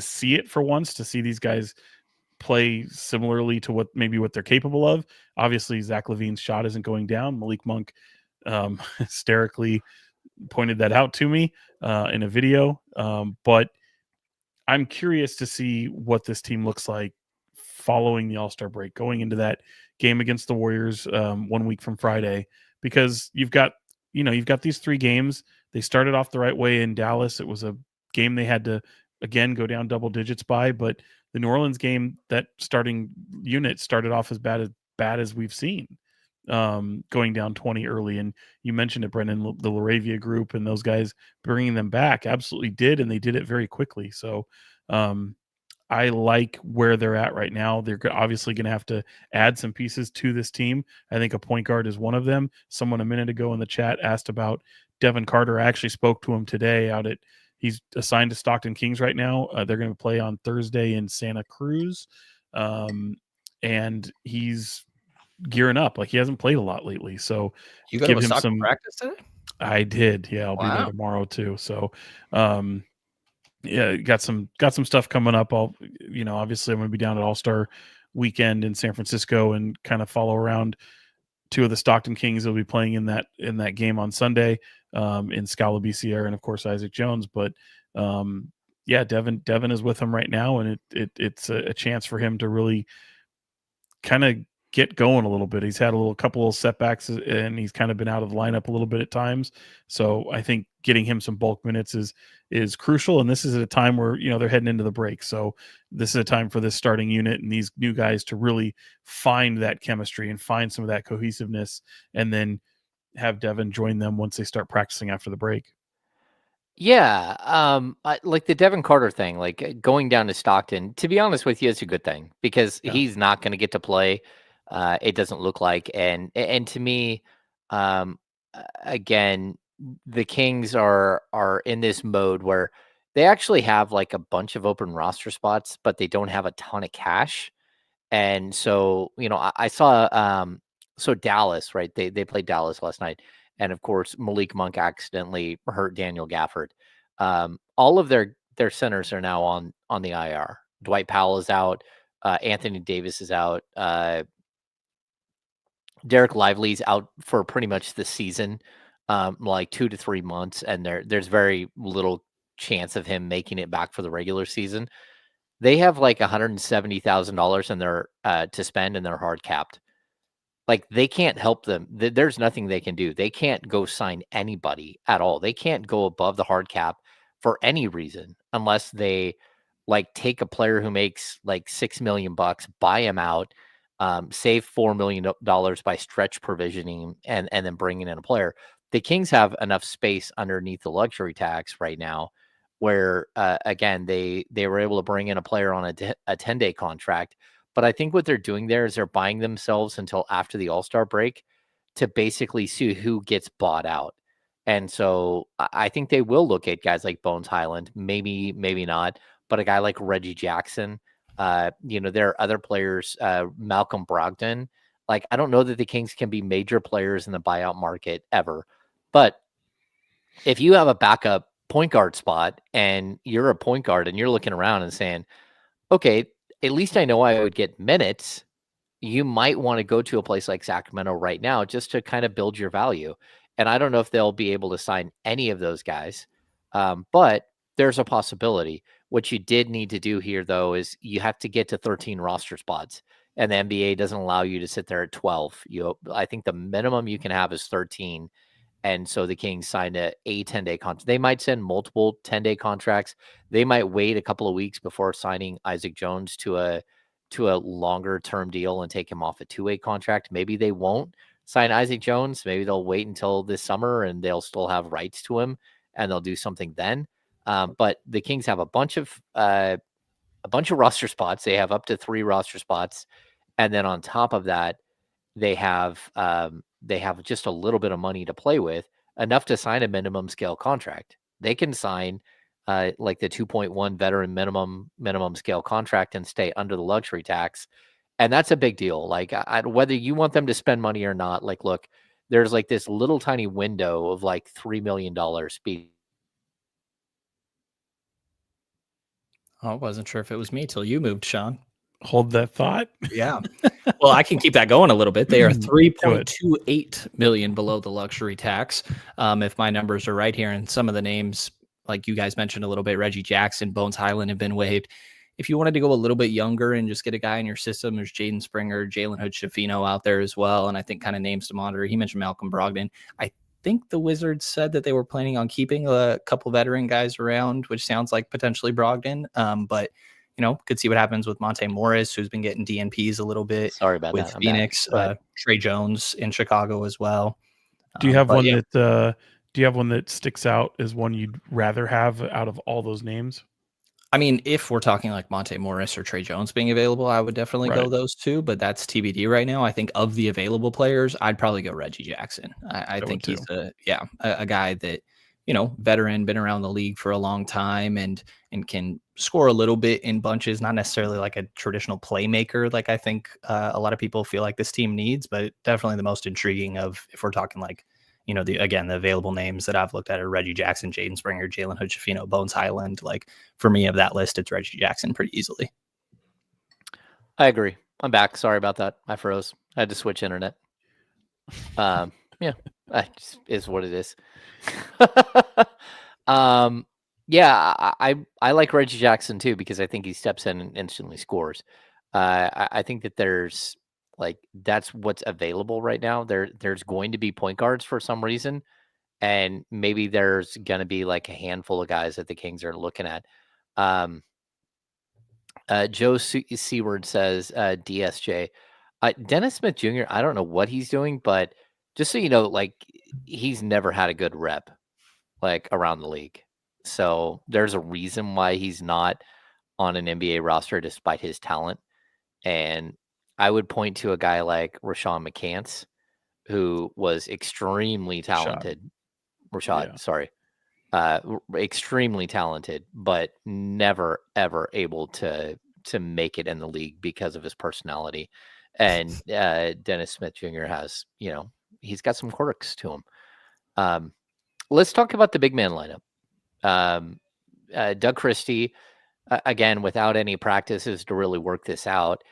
see it for once, to see these guys play similarly to what they're capable of. Obviously Zach LaVine's shot isn't going down. Malik Monk hysterically pointed that out to me in a video, but I'm curious to see what this team looks like following the All-Star break, going into that game against the Warriors 1 week from Friday, because you've got these 3 games. They started off the right way in Dallas. It was a game they had to, again, go down double digits by, but the New Orleans game, that starting unit started off as bad as we've seen, going down 20 early. And you mentioned it, Brenden, the LaRavia group and those guys bringing them back absolutely did, and they did it very quickly. So I like where they're at right now. They're obviously going to have to add some pieces to this team. I think a point guard is one of them. Someone a minute ago in the chat asked about Devin Carter. I actually spoke to him today he's assigned to Stockton Kings right now. They're going to play on Thursday in Santa Cruz. And he's gearing up. Like, he hasn't played a lot lately. So you got him some practice today? I did. Yeah. I'll be there tomorrow too. So, yeah, got some stuff coming up. Obviously I'm going to be down at All-Star weekend in San Francisco and kind of follow around 2 of the Stockton Kings that will be playing in that game on Sunday, in Scala BCR and of course Isaac Jones. But yeah, Devin is with him right now, and it's a chance for him to really kind of get going a little bit. He's had a couple of setbacks, and he's kind of been out of the lineup a little bit at times. So I think getting him some bulk minutes is crucial. And this is at a time where, they're heading into the break. So this is a time for this starting unit and these new guys to really find that chemistry and find some of that cohesiveness, and then have Devin join them once they start practicing after the break. Yeah, like the Devin Carter thing, like going down to Stockton, to be honest with you, it's a good thing, because he's not going to get to play. It doesn't look like, and to me, again, the Kings are in this mode where they actually have like a bunch of open roster spots, but they don't have a ton of cash. And so, I saw so Dallas, right? They played Dallas last night, and of course Malik Monk accidentally hurt Daniel Gafford. All of their centers are now on the IR. Dwight Powell is out. Anthony Davis is out. Derek Lively's out for pretty much the season, like 2 to 3 months, and there's very little chance of him making it back for the regular season. They have like $170,000 in their to spend, and they're hard capped. Like, they can't help them. There's nothing they can do. They can't go sign anybody at all. They can't go above the hard cap for any reason, unless they like take a player who makes like $6 million, buy him out, save $4 million by stretch provisioning, and then bringing in a player. The Kings have enough space underneath the luxury tax right now, where again they were able to bring in a player on a 10-day contract. But I think what they're doing there is they're buying themselves until after the All-Star break to basically see who gets bought out. And so I think they will look at guys like Bones Highland, maybe not, but a guy like Reggie Jackson. There are other players, Malcolm Brogdon. Like, I don't know that the Kings can be major players in the buyout market ever. But if you have a backup point guard spot and you're a point guard and you're looking around and saying, okay, at least I know I would get minutes, you might want to go to a place like Sacramento right now just to kind of build your value. And I don't know if they'll be able to sign any of those guys, but there's a possibility. What you did need to do here, though, is you have to get to 13 roster spots, and the NBA doesn't allow you to sit there at 12. I think the minimum you can have is 13. And so the Kings signed a 10-day contract. They might send multiple 10-day contracts. They might wait a couple of weeks before signing Isaac Jones to a to a longer term deal and take him off a 2-way contract. Maybe they won't sign Isaac Jones. Maybe they'll wait until this summer and they'll still have rights to him and they'll do something then. But the Kings have a bunch of roster spots. They have up to 3 roster spots, and then on top of that, they have just a little bit of money to play with, enough to sign a minimum scale contract. They can sign like the 2.1 veteran minimum scale contract and stay under the luxury tax. And that's a big deal. Like whether you want them to spend money or not, like, look, there's like this little tiny window of like $3 million speed. I wasn't sure if it was me till you moved, Sean. Hold that thought. Yeah. Well, I can keep that going a little bit. They are 3.28 million below the luxury tax. If my numbers are right here, and some of the names, like you guys mentioned a little bit, Reggie Jackson, Bones Highland have been waived. If you wanted to go a little bit younger and just get a guy in your system, there's Jaden Springer, Jalen Hood-Schifino out there as well. And I think kind of names to monitor. He mentioned Malcolm Brogdon. I think the Wizards said that they were planning on keeping a couple veteran guys around, which sounds like potentially Brogdon. But could see what happens with Monte Morris, who's been getting DNPs a little bit. Sorry about with that. Phoenix, Trey Jones in Chicago as well. Do you have one that? Do you have one that sticks out as one you'd rather have out of all those names? I mean, if we're talking like Monte Morris or Trey Jones being available, I would definitely go those two, but that's TBD right now. I think of the available players, I'd probably go Reggie Jackson. I think he's a guy that, veteran, been around the league for a long time and can score a little bit in bunches, not necessarily like a traditional playmaker like I think a lot of people feel like this team needs, but definitely the most intriguing of, if we're talking like, the available names that I've looked at are Reggie Jackson, Jaden Springer, Jalen Hood-Schifino, Bones Highland. Like, for me, of that list, it's Reggie Jackson pretty easily. I agree. I'm back. Sorry about that. I froze. I had to switch internet. Yeah, that just is what it is. Yeah, I like Reggie Jackson too, because I think he steps in and instantly scores. I think that there's that's what's available right now. There's going to be point guards for some reason, and maybe there's going to be like a handful of guys that the Kings are looking at. Joe Seward says, DSJ, Dennis Smith Jr., I don't know what he's doing, but just so you know, like, he's never had a good rep like around the league. So there's a reason why he's not on an NBA roster despite his talent. And I would point to a guy like Rashawn McCants, who was extremely talented. Extremely talented, but never ever able to make it in the league because of his personality. And Dennis Smith Jr. has, he's got some quirks to him. Let's talk about the big man lineup. Doug Christie, again, without any practices to really work this out,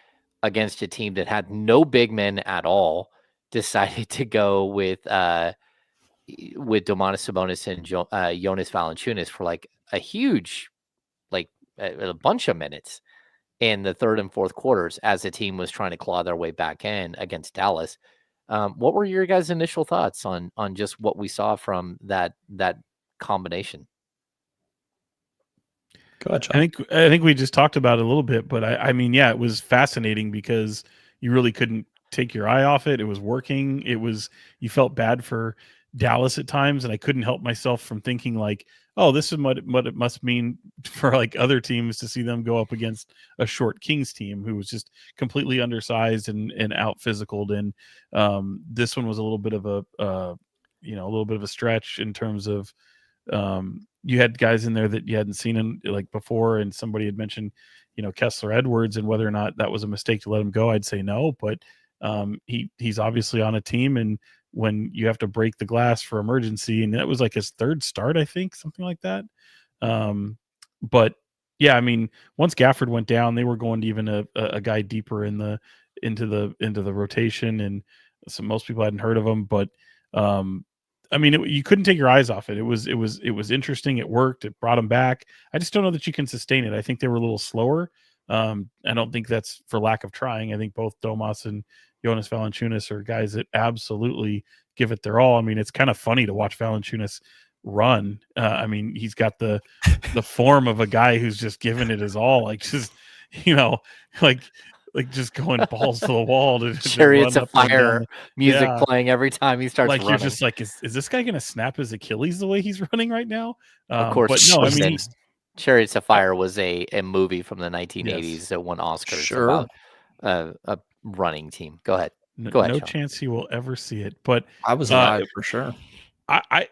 against a team that had no big men at all, decided to go with Domantas Sabonis and Jonas Valanciunas for like a huge, a bunch of minutes in the third and fourth quarters as the team was trying to claw their way back in against Dallas. What were your guys' initial thoughts on just what we saw from that combination? Gotcha. I think we just talked about it a little bit, but I mean, yeah, it was fascinating because you really couldn't take your eye off it. It was working. You felt bad for Dallas at times, and I couldn't help myself from thinking like, oh, this is what it must mean for like other teams to see them go up against a short Kings team who was just completely undersized and out physicaled. And this one was a little bit of a stretch in terms of you had guys in there that you hadn't seen in like before, and somebody had mentioned, Kessler Edwards, and whether or not that was a mistake to let him go, I'd say no, but he's obviously on a team, and when you have to break the glass for emergency, and that was like his third start, I think, something like that. But yeah, I mean, once Gafford went down, they were going to even a guy deeper into the rotation, and so most people hadn't heard of him, but I mean, you couldn't take your eyes off it. It was interesting. It worked. It brought him back. I just don't know that you can sustain it. I think they were a little slower. I don't think that's for lack of trying. I think both Domas and Jonas Valanciunas are guys that absolutely give it their all. I mean, it's kind of funny to watch Valanciunas run. I mean, he's got the form of a guy who's just giving it his all, like just, like like just going balls to the wall to Chariots run of up and down Fire music Yeah. playing every time he starts like running. you're just like, is this guy gonna snap his Achilles the way he's running right now? Of course, But no, I mean, Chariots of Fire was a movie from the 1980s yes. that won Oscars Sure. about a running team. Go ahead. Go ahead, no Sean. chance he will ever see it. But I was alive for sure.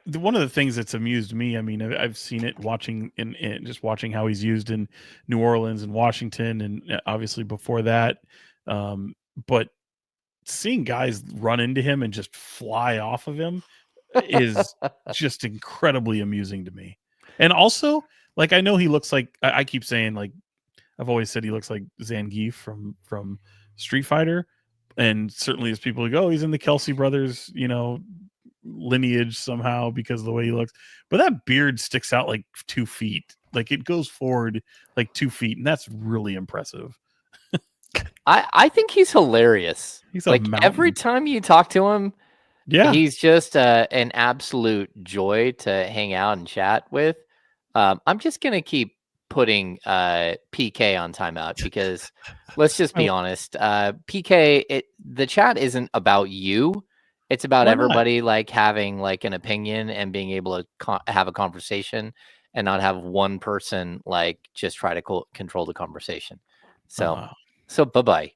One of the things that's amused me, I mean, I've seen it watching in just watching how he's used in New Orleans and Washington, and obviously before that. But seeing guys run into him and just fly off of him is just incredibly amusing to me. And also, like, I know he looks like, I keep saying, like, I've always said he looks like Zangief from Street Fighter, and certainly as people go, he's in the Kelsey brothers, lineage somehow because of the way he looks. But that beard sticks out like 2 feet, like it goes forward like 2 feet, and that's really impressive. I think he's hilarious. He's a like mountain. every time you talk to him, Yeah, he's just an absolute joy to hang out and chat with. I'm just gonna keep putting PK on timeout because let's just be honest. PK, the chat isn't about you. It's about Why not? everybody like having like an opinion and being able to have a conversation and not have one person like just try to control the conversation. So, bye-bye.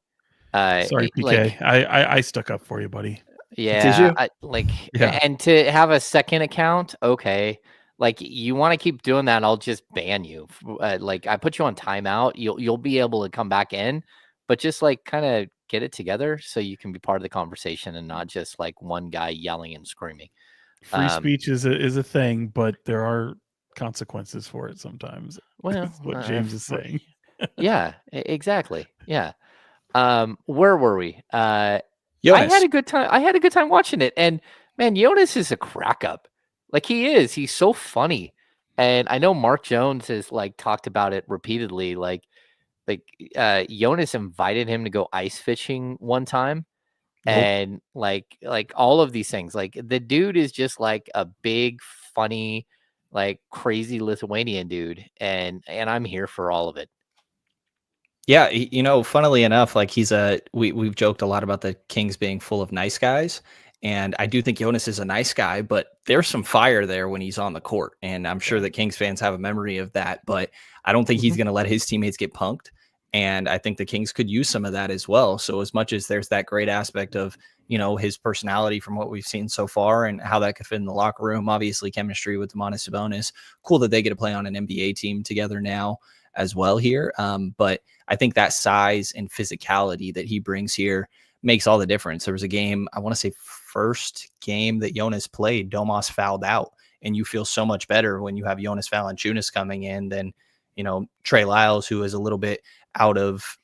Sorry, PK. Like, I stuck up for you, buddy. yeah, Yeah. and to have a second account, okay. Like, you want to keep doing that, I'll just ban you. Like, I put you on timeout. You'll be able to come back in, but just like kind of get it together so you can be part of the conversation and not just like one guy yelling and screaming. Free speech is a thing, but there are consequences for it sometimes. Well, That's what James is saying. Yeah, exactly. Yeah. Where were we? I Jonas. had a good time. I had a good time watching it. And man, Jonas is a crack up. Like, he is. He's so funny. And I know Mark Jones has like talked about it repeatedly. Like Jonas invited him to go ice fishing one time. Nope. And like all of these things. Like, the dude is just like a big, funny, like crazy Lithuanian dude. And I'm here for all of it. Yeah, funnily enough, like we've joked a lot about the Kings being full of nice guys, and I do think Jonas is a nice guy, but there's some fire there when he's on the court, and I'm sure that Kings fans have a memory of that, but I don't think he's going to let his teammates get punked, and I think the Kings could use some of that as well. So as much as there's that great aspect of, his personality from what we've seen so far and how that could fit in the locker room, obviously chemistry with Domantas Sabonis, cool that they get to play on an NBA team together now as well here. But I think that size and physicality that he brings here makes all the difference. There was a game, I want to say first game that Jonas played, Domas fouled out, and you feel so much better when you have Jonas Valanciunas coming in than, Trey Lyles, who is a little bit out of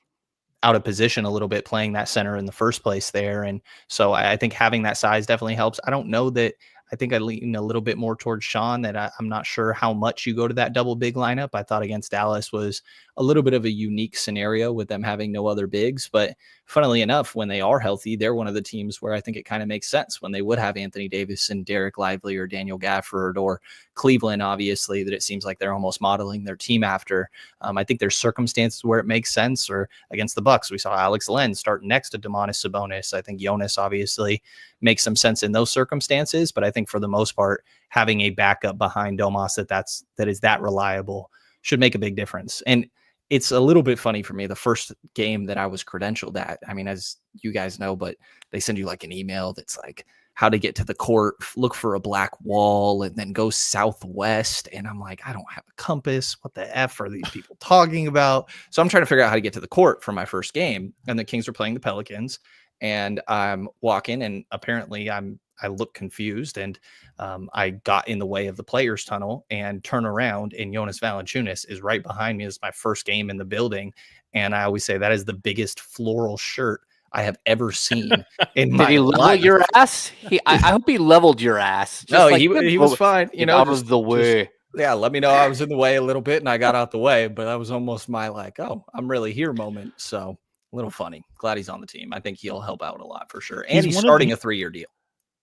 position a little bit playing that center in the first place there. And so I think having that size definitely helps. I don't know that I think I lean a little bit more towards Sean that I'm not sure how much you go to that double big lineup. I thought against Dallas was a little bit of a unique scenario with them having no other bigs. But funnily enough, when they are healthy, they're one of the teams where I think it kind of makes sense when they would have Anthony Davis and Derek Lively or Daniel Gafford or Cleveland, obviously, that it seems like they're almost modeling their team after. I think there's circumstances where it makes sense, or against the Bucks, we saw Alex Len start next to Domantas Sabonis. I think Jonas obviously makes some sense in those circumstances, but I think for the most part, having a backup behind Domas that is that reliable should make a big difference. And it's a little bit funny for me. The first game that I was credentialed at, I mean, as you guys know, but they send you like an email that's like how to get to the court, look for a black wall, and then go southwest. And I'm like, I don't have a compass. What the F are these people talking about? So I'm trying to figure out how to get to the court for my first game. And the Kings are playing the Pelicans. And I'm walking, and apparently I look confused, and I got in the way of the players' tunnel and turn around, and Jonas Valanciunas is right behind me. It's my first game in the building, and I always say that is the biggest floral shirt I have ever seen in my life. Did he level your ass? I hope he leveled your ass. Just no, like, he was fine. Out of the way. Yeah, let me know I was in the way a little bit, and I got out the way, but that was almost my like, oh, I'm really here moment. So a little funny. Glad he's on the team. I think he'll help out a lot for sure. And he's starting a 3-year deal.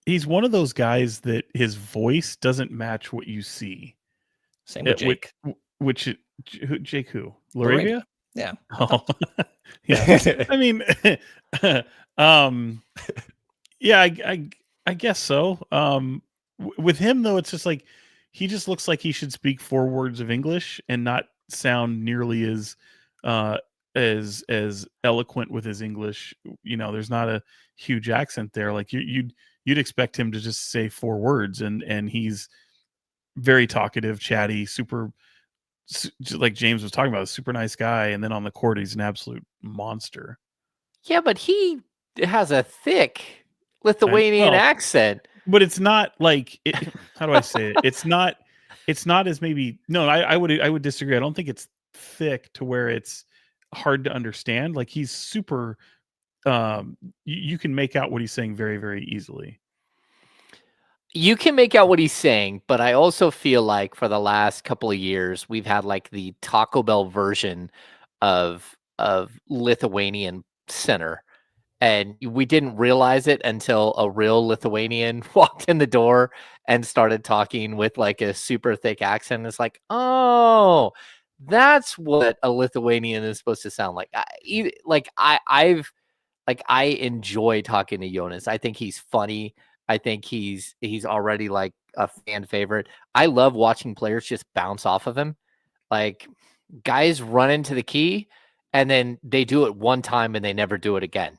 He's one of those guys that his voice doesn't match what you see. Same with Jake. Jake who? LaRavia? Yeah. Oh, yeah. I mean, yeah, I guess so. With him though, it's just like he just looks like he should speak 4 words of English and not sound nearly uh as eloquent with his English. There's not a huge accent there. Like you'd expect him to just say 4 words, and he's very talkative, chatty, super, like James was talking about, a super nice guy, and then on the court he's an absolute monster. Yeah, but he has a thick Lithuanian accent. But it's not like how do I say it? It's not as maybe no, I would disagree. I don't think it's thick to where it's hard to understand. Like he's super you can make out what he's saying very, very easily. You can make out what he's saying, but I also feel like for the last couple of years we've had like the Taco Bell version of Lithuanian center. And we didn't realize it until a real Lithuanian walked in the door and started talking with like a super thick accent. It's like, oh, that's what a Lithuanian is supposed to sound like. I enjoy talking to Jonas. I think he's funny. I think he's already like a fan favorite. I love watching players just bounce off of him. Like guys run into the key and then they do it one time and they never do it again.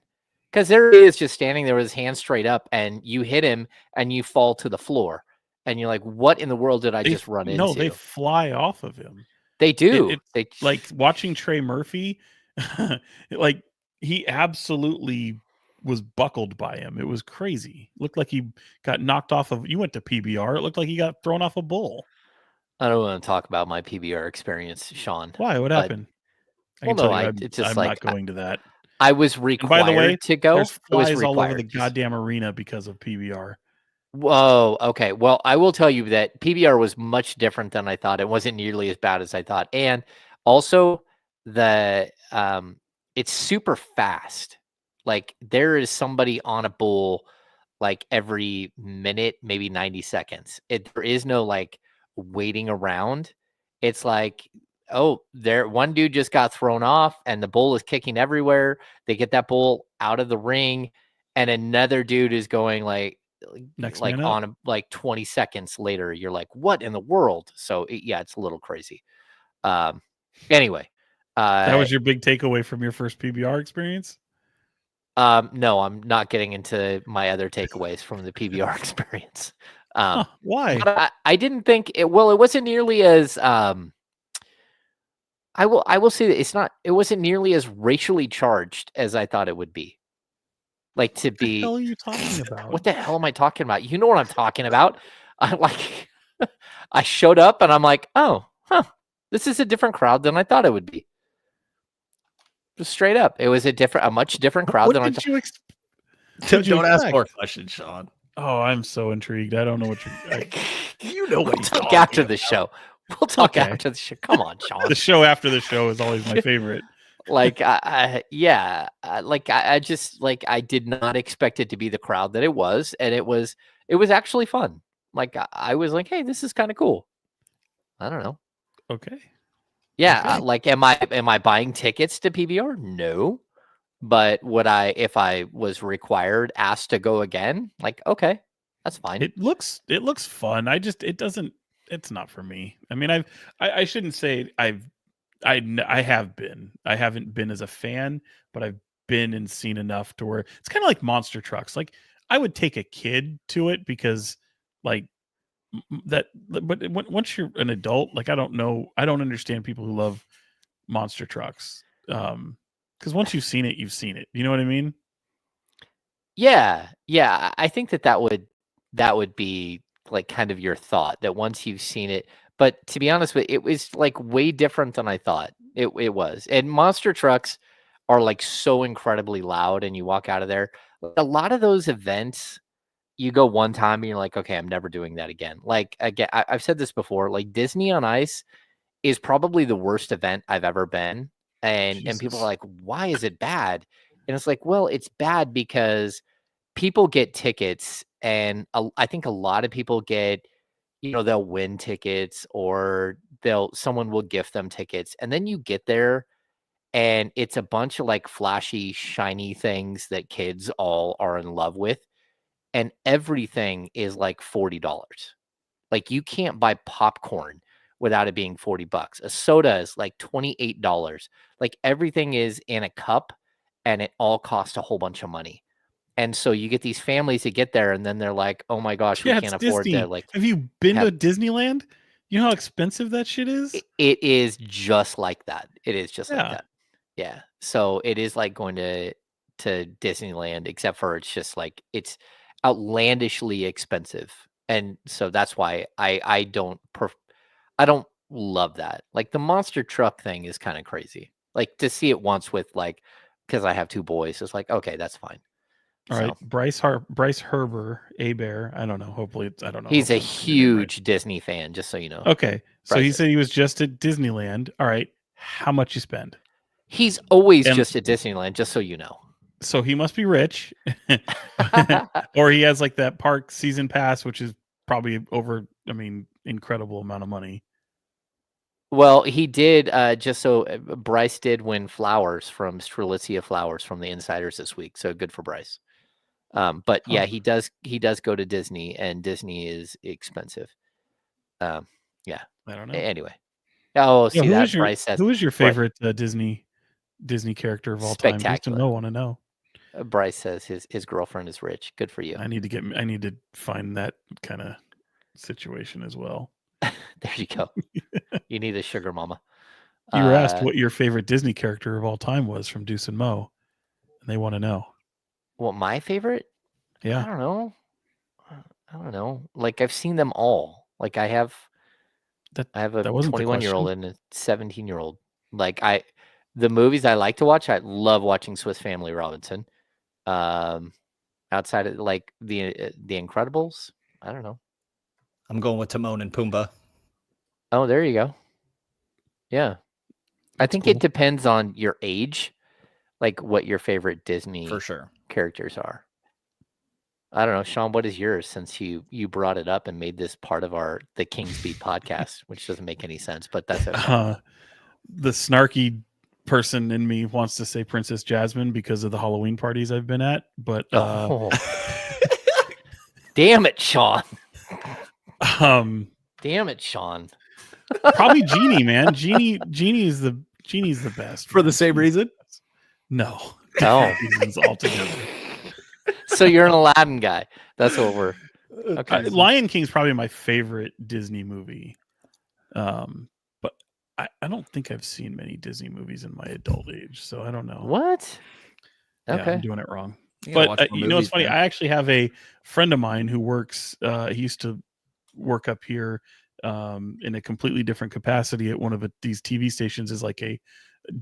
Because there he is just standing there with his hands straight up, and you hit him and you fall to the floor. And you're like, what in the world did I just run into? No, they fly off of him. They do. It's like watching Trey Murphy, like he absolutely was buckled by him. It was crazy. Looked like he got knocked off of, you went to PBR. It looked like he got thrown off a bull. I don't want to talk about my PBR experience, Sean. Why? What happened? I'm not going to that. I was required by the way, to go. There's flies all over the goddamn arena because of PBR. Whoa. Okay. Well, I will tell you that PBR was much different than I thought. It wasn't nearly as bad as I thought. And also it's super fast. Like there is somebody on a bull like every minute, maybe 90 seconds. There is no like waiting around. It's like, oh, one dude just got thrown off and the bull is kicking everywhere. They get that bull out of the ring and another dude is going like on like 20 seconds later. You're like, what in the world? So it's a little crazy. Anyway, that was your big takeaway from your first PBR experience? No, I'm not getting into my other takeaways from the PBR experience. Why? I didn't think it wasn't nearly as I will say that it wasn't nearly as racially charged as I thought it would be. Like to be, what the hell are you talking about? What the hell am I talking about? You know what I'm talking about. I showed up and I'm like, oh, this is a different crowd than I thought it would be. Just straight up. It was a much different crowd than I thought. Don't ask more questions, Sean. Oh, I'm so intrigued. I don't know what you're you know what we'll talk after the show. We'll talk after the show. Come on, Sean. The show after the show is always my favorite. I just like I did not expect it to be the crowd that it was, and it was actually fun. Like I was like, hey, this is kind of cool. I don't know. Okay. Yeah, okay. Am I buying tickets to PBR? No. But would I, if I was asked to go again? Like, okay, that's fine. It looks fun. It's not for me. I mean, I shouldn't say I have been. I haven't been as a fan, but I've been and seen enough to where it's kind of like monster trucks. Like I would take a kid to it because like that, but once you're an adult, like I don't understand people who love monster trucks. Because once you've seen it, you've seen it. You know what I mean? Yeah. I think that would be like kind of your thought that once you've seen it. But to be honest with you, it was like way different than I thought it was. And monster trucks are like so incredibly loud, and you walk out of there. A lot of those events, you go one time and you're like, okay, I'm never doing that again. Like again, I've said this before. Like Disney on Ice is probably the worst event I've ever been. And people are like, why is it bad? And it's like, well, it's bad because people get tickets, and I think a lot of people get, they'll win tickets or someone will gift them tickets, and then you get there and it's a bunch of like flashy, shiny things that kids all are in love with, and everything is like $40. Like you can't buy popcorn without it being $40. A soda is like $28. Like everything is in a cup, and it all costs a whole bunch of money. And so you get these families that get there, and then they're like, "Oh my gosh, we Yeah, can't it's afford Disney. to like." Have you been to Disneyland? You know how expensive that shit is? It is just like that. It is just like Yeah. that. Yeah. So it is like going to Disneyland, except for it's just like it's outlandishly expensive. And so that's why I don't love that. Like the monster truck thing is kind of crazy. Like to see it once with like, because I have 2 boys, it's like, okay, that's fine. All right, Bryce Herber, Bear. I don't know. Hopefully, I don't know. He's a hopefully I'm saying it right. huge Disney fan, just so you know. Okay, so Bryce he is. said he was just at Disneyland. All right, how much you spend? He's always just at Disneyland, just so you know. So he must be rich, or he has like that park season pass, which is probably over. I mean, incredible amount of money. Well, he did just so Bryce did win flowers from Strelitzia Flowers from the Insiders this week. So good for Bryce. But yeah, he does go to Disney, and Disney is expensive. Yeah. I don't know. Anyway. Oh, see that Bryce says. Who is your favorite Disney character of all time? Just to want to know. Bryce says his girlfriend is rich. Good for you. I need to find that kind of situation as well. There you go. You need a sugar mama. You were asked what your favorite Disney character of all time was from Deuce and Mo, and they want to know. What my favorite? Yeah. I don't know. Like I've seen them all. Like I have a 21-year-old and a 17-year-old. Like the movies I like to watch, I love watching Swiss Family Robinson. Outside of like the Incredibles, I don't know. I'm going with Timon and Pumbaa. Oh, there you go. Yeah. I think it depends on your age, like what your favorite Disney for sure characters are. I don't know, Sean, what is yours, since you brought it up and made this part of the Kings Beat podcast, which doesn't make any sense, but that's okay. The snarky person in me wants to say Princess Jasmine because of the Halloween parties I've been at, but damn it, Sean. Damn it, Sean. Probably Genie, man. Genie's the best. For the same reason? No. Reasons altogether. So you're an Aladdin guy. That's what we're okay. Lion King's probably my favorite Disney movie. But I don't think I've seen many Disney movies in my adult age, so I don't know. What? Okay. Yeah, I'm doing it wrong. But you know what's funny? Man. I actually have a friend of mine who works he used to work up here in a completely different capacity at one of these TV stations as like a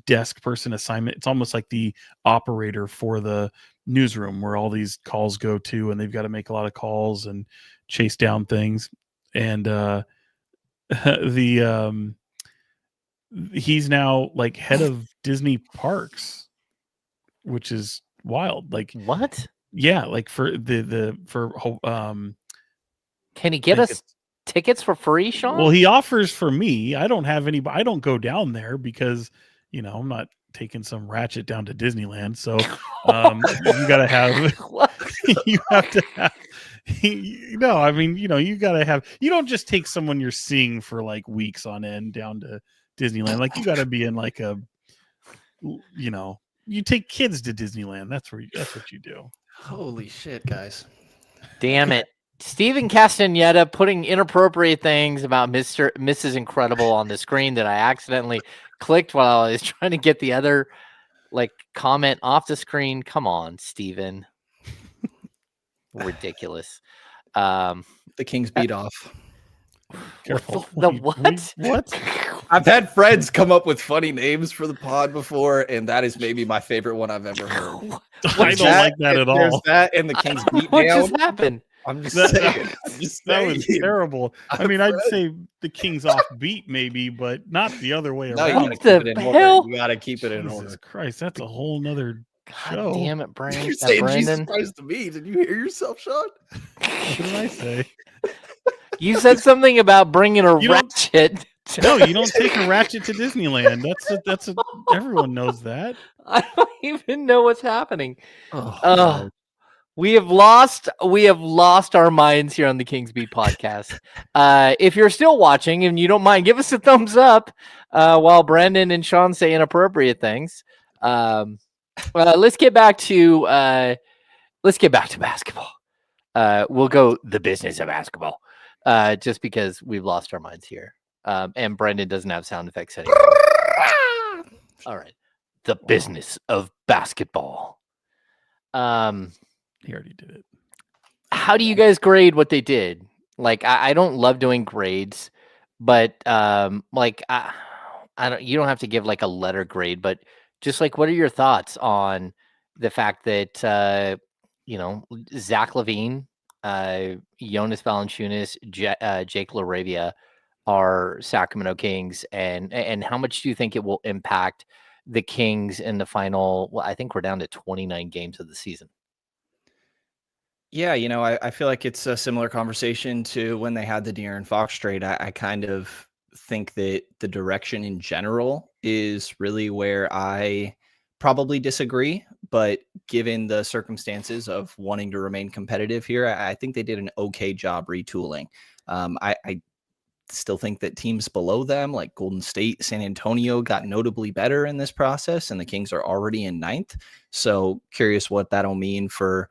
desk person assignment. It's almost like the operator for the newsroom where all these calls go to, and they've got to make a lot of calls and chase down things. And he's now like head of Disney parks, which is wild. Like what? Yeah, like for can he get us tickets for free, Sean? Well, he offers for me. I don't have any. I don't go down there because I'm not taking some ratchet down to Disneyland. So you gotta have. You have to have. I mean, you gotta have. You don't just take someone you're seeing for like weeks on end down to Disneyland. Like you gotta be in like a. You take kids to Disneyland. That's what you do. Holy shit, guys! Damn it. Steven Castaneda putting inappropriate things about Mrs. Incredible on the screen that I accidentally clicked while I was trying to get the other comment off the screen. Come on, Steven. Ridiculous. The Kings beat off. Careful. What? I've had friends come up with funny names for the pod before, and that is maybe my favorite one I've ever heard. I don't like that at all. There's that and the Kings beat What down. just happened? I'm just saying. That was terrible. I mean, I'd say the Kings off beat maybe, but not the other way around. What the hell? You gotta keep it in order. Jesus Christ, that's a whole nother God damn it, Brandon. You're saying Jesus Christ to me. Did you hear yourself, Sean? What did I say? You said something about bringing a ratchet No, you don't take a ratchet to Disneyland. Everyone knows that. I don't even know what's happening. Oh, we have lost our minds here on the Kings Beat podcast. If you're still watching and you don't mind, give us a thumbs up while Brenden and Sean say inappropriate things. Let's get back to basketball. We'll go the business of basketball. Just because we've lost our minds here. And Brenden doesn't have sound effects anymore. All right. The business of basketball. he already did it. How do you guys grade what they did? Like, I don't love doing grades, but like I don't. You don't have to give like a letter grade, but just like, what are your thoughts on the fact that Zach LaVine, Jonas Valanciunas, Jake LaRavia are Sacramento Kings, and how much do you think it will impact the Kings in the final? Well, I think we're down to 29 games of the season. Yeah, I feel like it's a similar conversation to when they had the De'Aaron Fox trade. I kind of think that the direction in general is really where I probably disagree. But given the circumstances of wanting to remain competitive here, I think they did an okay job retooling. I still think that teams below them, like Golden State, San Antonio, got notably better in this process, and the Kings are already in 9th. So curious what that'll mean for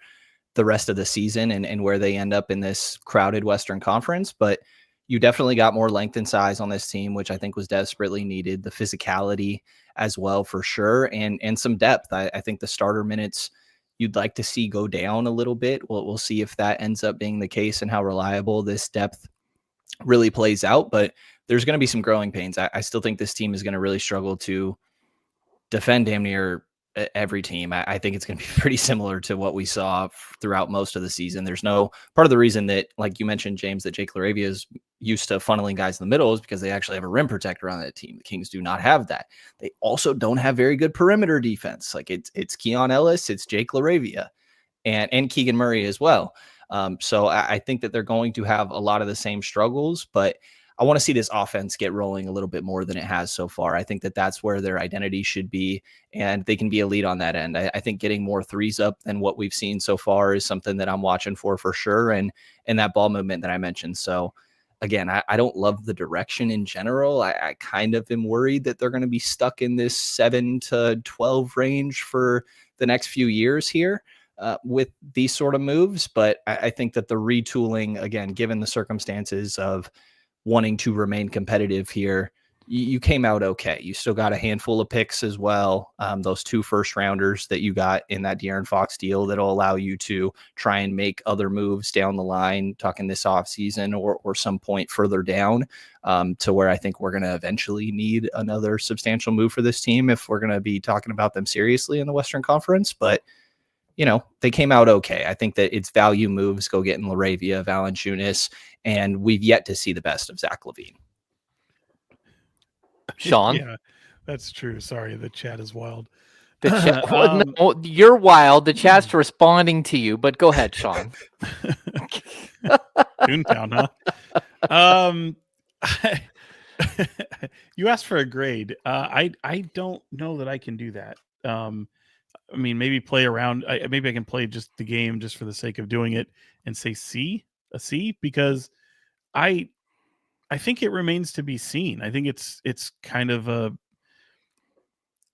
the rest of the season and where they end up in this crowded Western Conference. But you definitely got more length and size on this team, which I think was desperately needed. The physicality as well, for sure, and some depth. I think the starter minutes you'd like to see go down a little bit. We'll see if that ends up being the case and how reliable this depth really plays out. But there's going to be some growing pains. I still think this team is going to really struggle to defend damn near every team. I think it's going to be pretty similar to what we saw throughout most of the season. There's no part of the reason that, like you mentioned, James, that Jake LaRavia is used to funneling guys in the middle is because they actually have a rim protector on that team. The Kings do not have that. They also don't have very good perimeter defense. Like it's Keon Ellis, it's Jake LaRavia, and Keegan Murray as well. So I think that they're going to have a lot of the same struggles, but I want to see this offense get rolling a little bit more than it has so far. I think that that's where their identity should be, and they can be elite on that end. I think getting more threes up than what we've seen so far is something that I'm watching for sure, and that ball movement that I mentioned. So again, I don't love the direction in general. I kind of am worried that they're going to be stuck in this 7 to 12 range for the next few years here. With these sort of moves, but I think that the retooling, again, given the circumstances of wanting to remain competitive here, you came out okay. You still got a handful of picks as well. Those 2 first-rounders that you got in that De'Aaron Fox deal that'll allow you to try and make other moves down the line, talking this offseason or some point further down, to where I think we're going to eventually need another substantial move for this team if we're going to be talking about them seriously in the Western Conference. But they came out okay. I think that it's value moves, go getting LaRavia, Valanciunas, and we've yet to see the best of Zach LaVine. Sean? Yeah, that's true. Sorry, the chat is wild. The chat, no, you're wild. The chat's responding to you, but go ahead, Sean. Toontown, huh? You asked for a grade. I don't know that I can do that. I mean, maybe play around. Maybe I can play just the game just for the sake of doing it and say a C, because I think it remains to be seen. I think it's kind of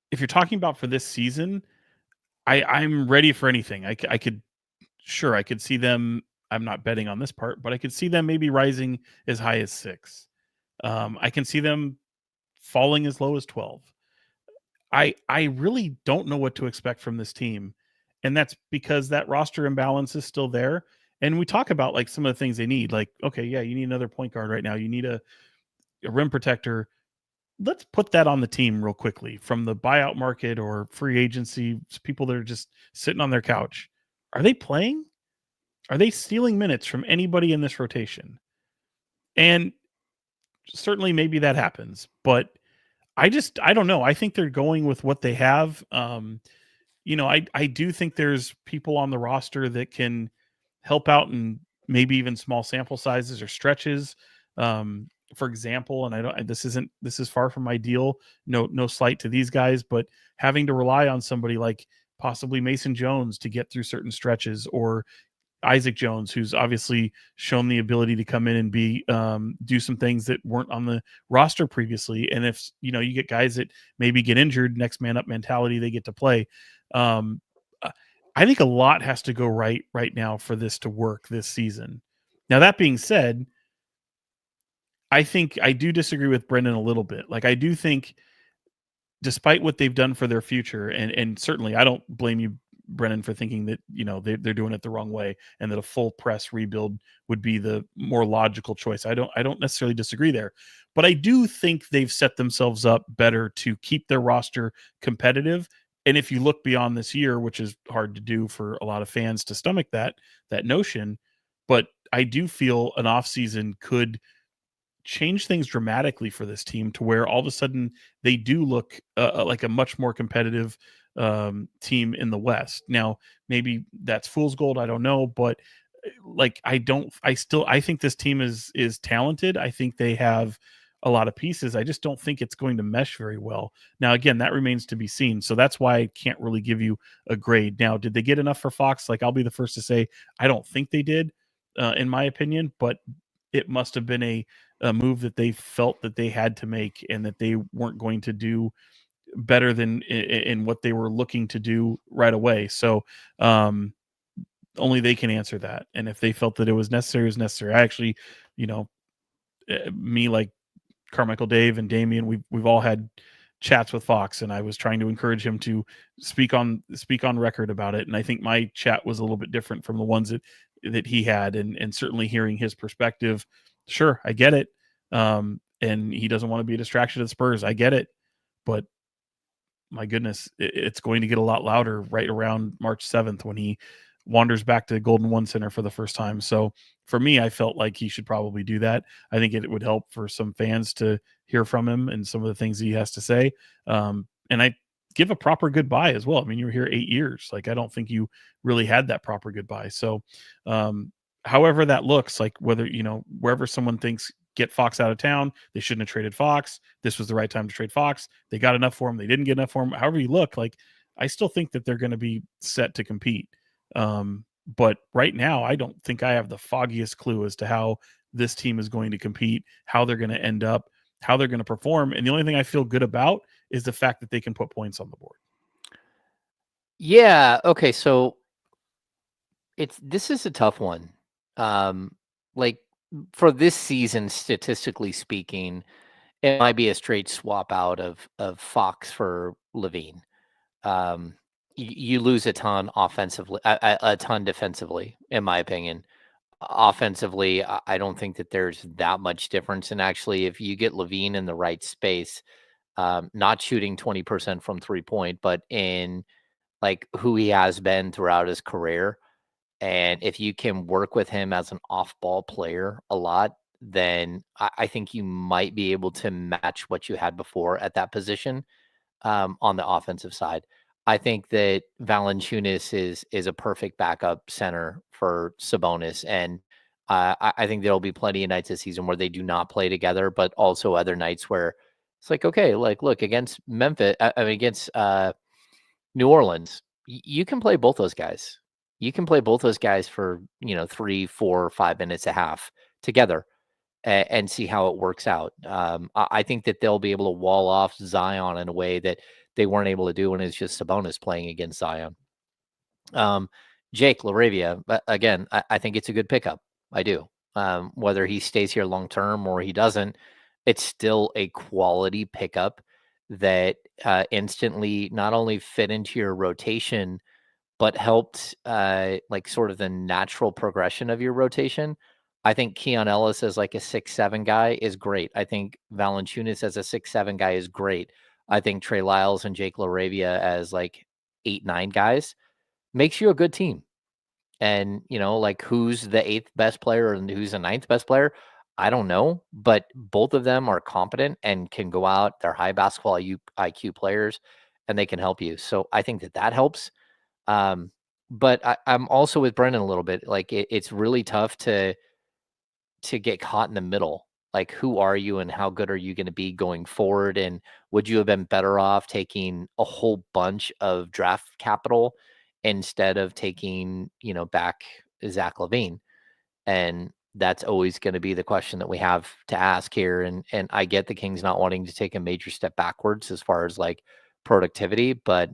if you're talking about for this season, I'm ready for anything. I could see them. I'm not betting on this part, but I could see them maybe rising as high as 6. I can see them falling as low as 12. I really don't know what to expect from this team. And that's because that roster imbalance is still there. And we talk about like some of the things they need. Like, okay, yeah, you need another point guard right now. You need a rim protector. Let's put that on the team real quickly from the buyout market or free agency, people that are just sitting on their couch. Are they playing? Are they stealing minutes from anybody in this rotation? And certainly maybe that happens, but I don't know. I think they're going with what they have. I do think there's people on the roster that can help out in maybe even small sample sizes or stretches. for example, and this is far from ideal. No slight to these guys, but having to rely on somebody like possibly Mason Jones to get through certain stretches, or Isaac Jones, who's obviously shown the ability to come in and be do some things that weren't on the roster previously. And if you get guys that maybe get injured, next man up mentality, they get to play. I think a lot has to go right now for this to work this season. Now, that being said, I think I do disagree with Brenden a little bit. Like, I do think, despite what they've done for their future, and certainly I don't blame you, Brenden, for thinking that they're doing it the wrong way, and that a full press rebuild would be the more logical choice. I don't necessarily disagree there, but I do think they've set themselves up better to keep their roster competitive. And if you look beyond this year, which is hard to do for a lot of fans to stomach that notion, but I do feel an offseason could change things dramatically for this team to where all of a sudden they do look like a much more competitive team in the West. Now, maybe that's fool's gold. I don't know, but I think this team is talented. I think they have a lot of pieces. I just don't think it's going to mesh very well. Now, again, that remains to be seen. So that's why I can't really give you a grade. Now, did they get enough for Fox? Like, I'll be the first to say, I don't think they did, in my opinion, but it must have been a move that they felt that they had to make, and that they weren't going to do better than in what they were looking to do right away. So only they can answer that. And if they felt that it was necessary, it was necessary. I actually, me, like Carmichael, Dave, and Damian, we've all had chats with Fox, and I was trying to encourage him to speak on record about it. And I think my chat was a little bit different from the ones that he had, and certainly hearing his perspective. Sure, I get it. And he doesn't want to be a distraction to the Spurs. I get it. But my goodness, it's going to get a lot louder right around March 7th when he wanders back to Golden One Center for the first time. So for me, I felt like he should probably do that. I think it would help for some fans to hear from him and some of the things he has to say. And I give a proper goodbye as well. I mean, you were here 8 years. Like, I don't think you really had that proper goodbye. So however that looks, like, whether, wherever someone thinks get Fox out of town, they shouldn't have traded Fox. This was the right time to trade Fox. They got enough for him. They didn't get enough for him. However you look, like, I still think that they're going to be set to compete. But right now, I don't think I have the foggiest clue as to how this team is going to compete, how they're going to end up, how they're going to perform. And the only thing I feel good about is the fact that they can put points on the board. Yeah. Okay. So this is a tough one. Like, for this season, statistically speaking, it might be a straight swap out of Fox for Levine. You lose a ton offensively, a ton defensively, in my opinion. Offensively, I don't think that there's that much difference. And actually, if you get Levine in the right space, not shooting 20% from 3-point, but in like who he has been throughout his career, and if you can work with him as an off-ball player a lot, then I think you might be able to match what you had before at that position on the offensive side. I think that Valanciunas is a perfect backup center for Sabonis, and I think there'll be plenty of nights this season where they do not play together, but also other nights where it's like, okay, like, look, against Memphis, against New Orleans, you can play both those guys. You can play both those guys for 3, 4, 5 minutes a half together, and see how it works out. I think that they'll be able to wall off Zion in a way that they weren't able to do when it's just Sabonis playing against Zion. Jake LaRavia, again, I think it's a good pickup. I do. Whether he stays here long term or he doesn't, it's still a quality pickup that instantly not only fit into your rotation, but helped like sort of the natural progression of your rotation. I think Keon Ellis as like a 6'7" guy is great. I think Valanciunas as a 6'7" guy is great. I think Trey Lyles and Jake LaRavia as like 8-9 guys makes you a good team. And, like, who's the 8th best player and who's the 9th best player, I don't know. But both of them are competent and can go out. They're high basketball IQ players, and they can help you. So I think that helps. But I'm also with Brenden a little bit. Like, it's really tough to get caught in the middle. like, who are you and how good are you going to be going forward? And would you have been better off taking a whole bunch of draft capital instead of taking, back Zach LaVine? And that's always going to be the question that we have to ask here. And I get the Kings not wanting to take a major step backwards as far as like productivity, but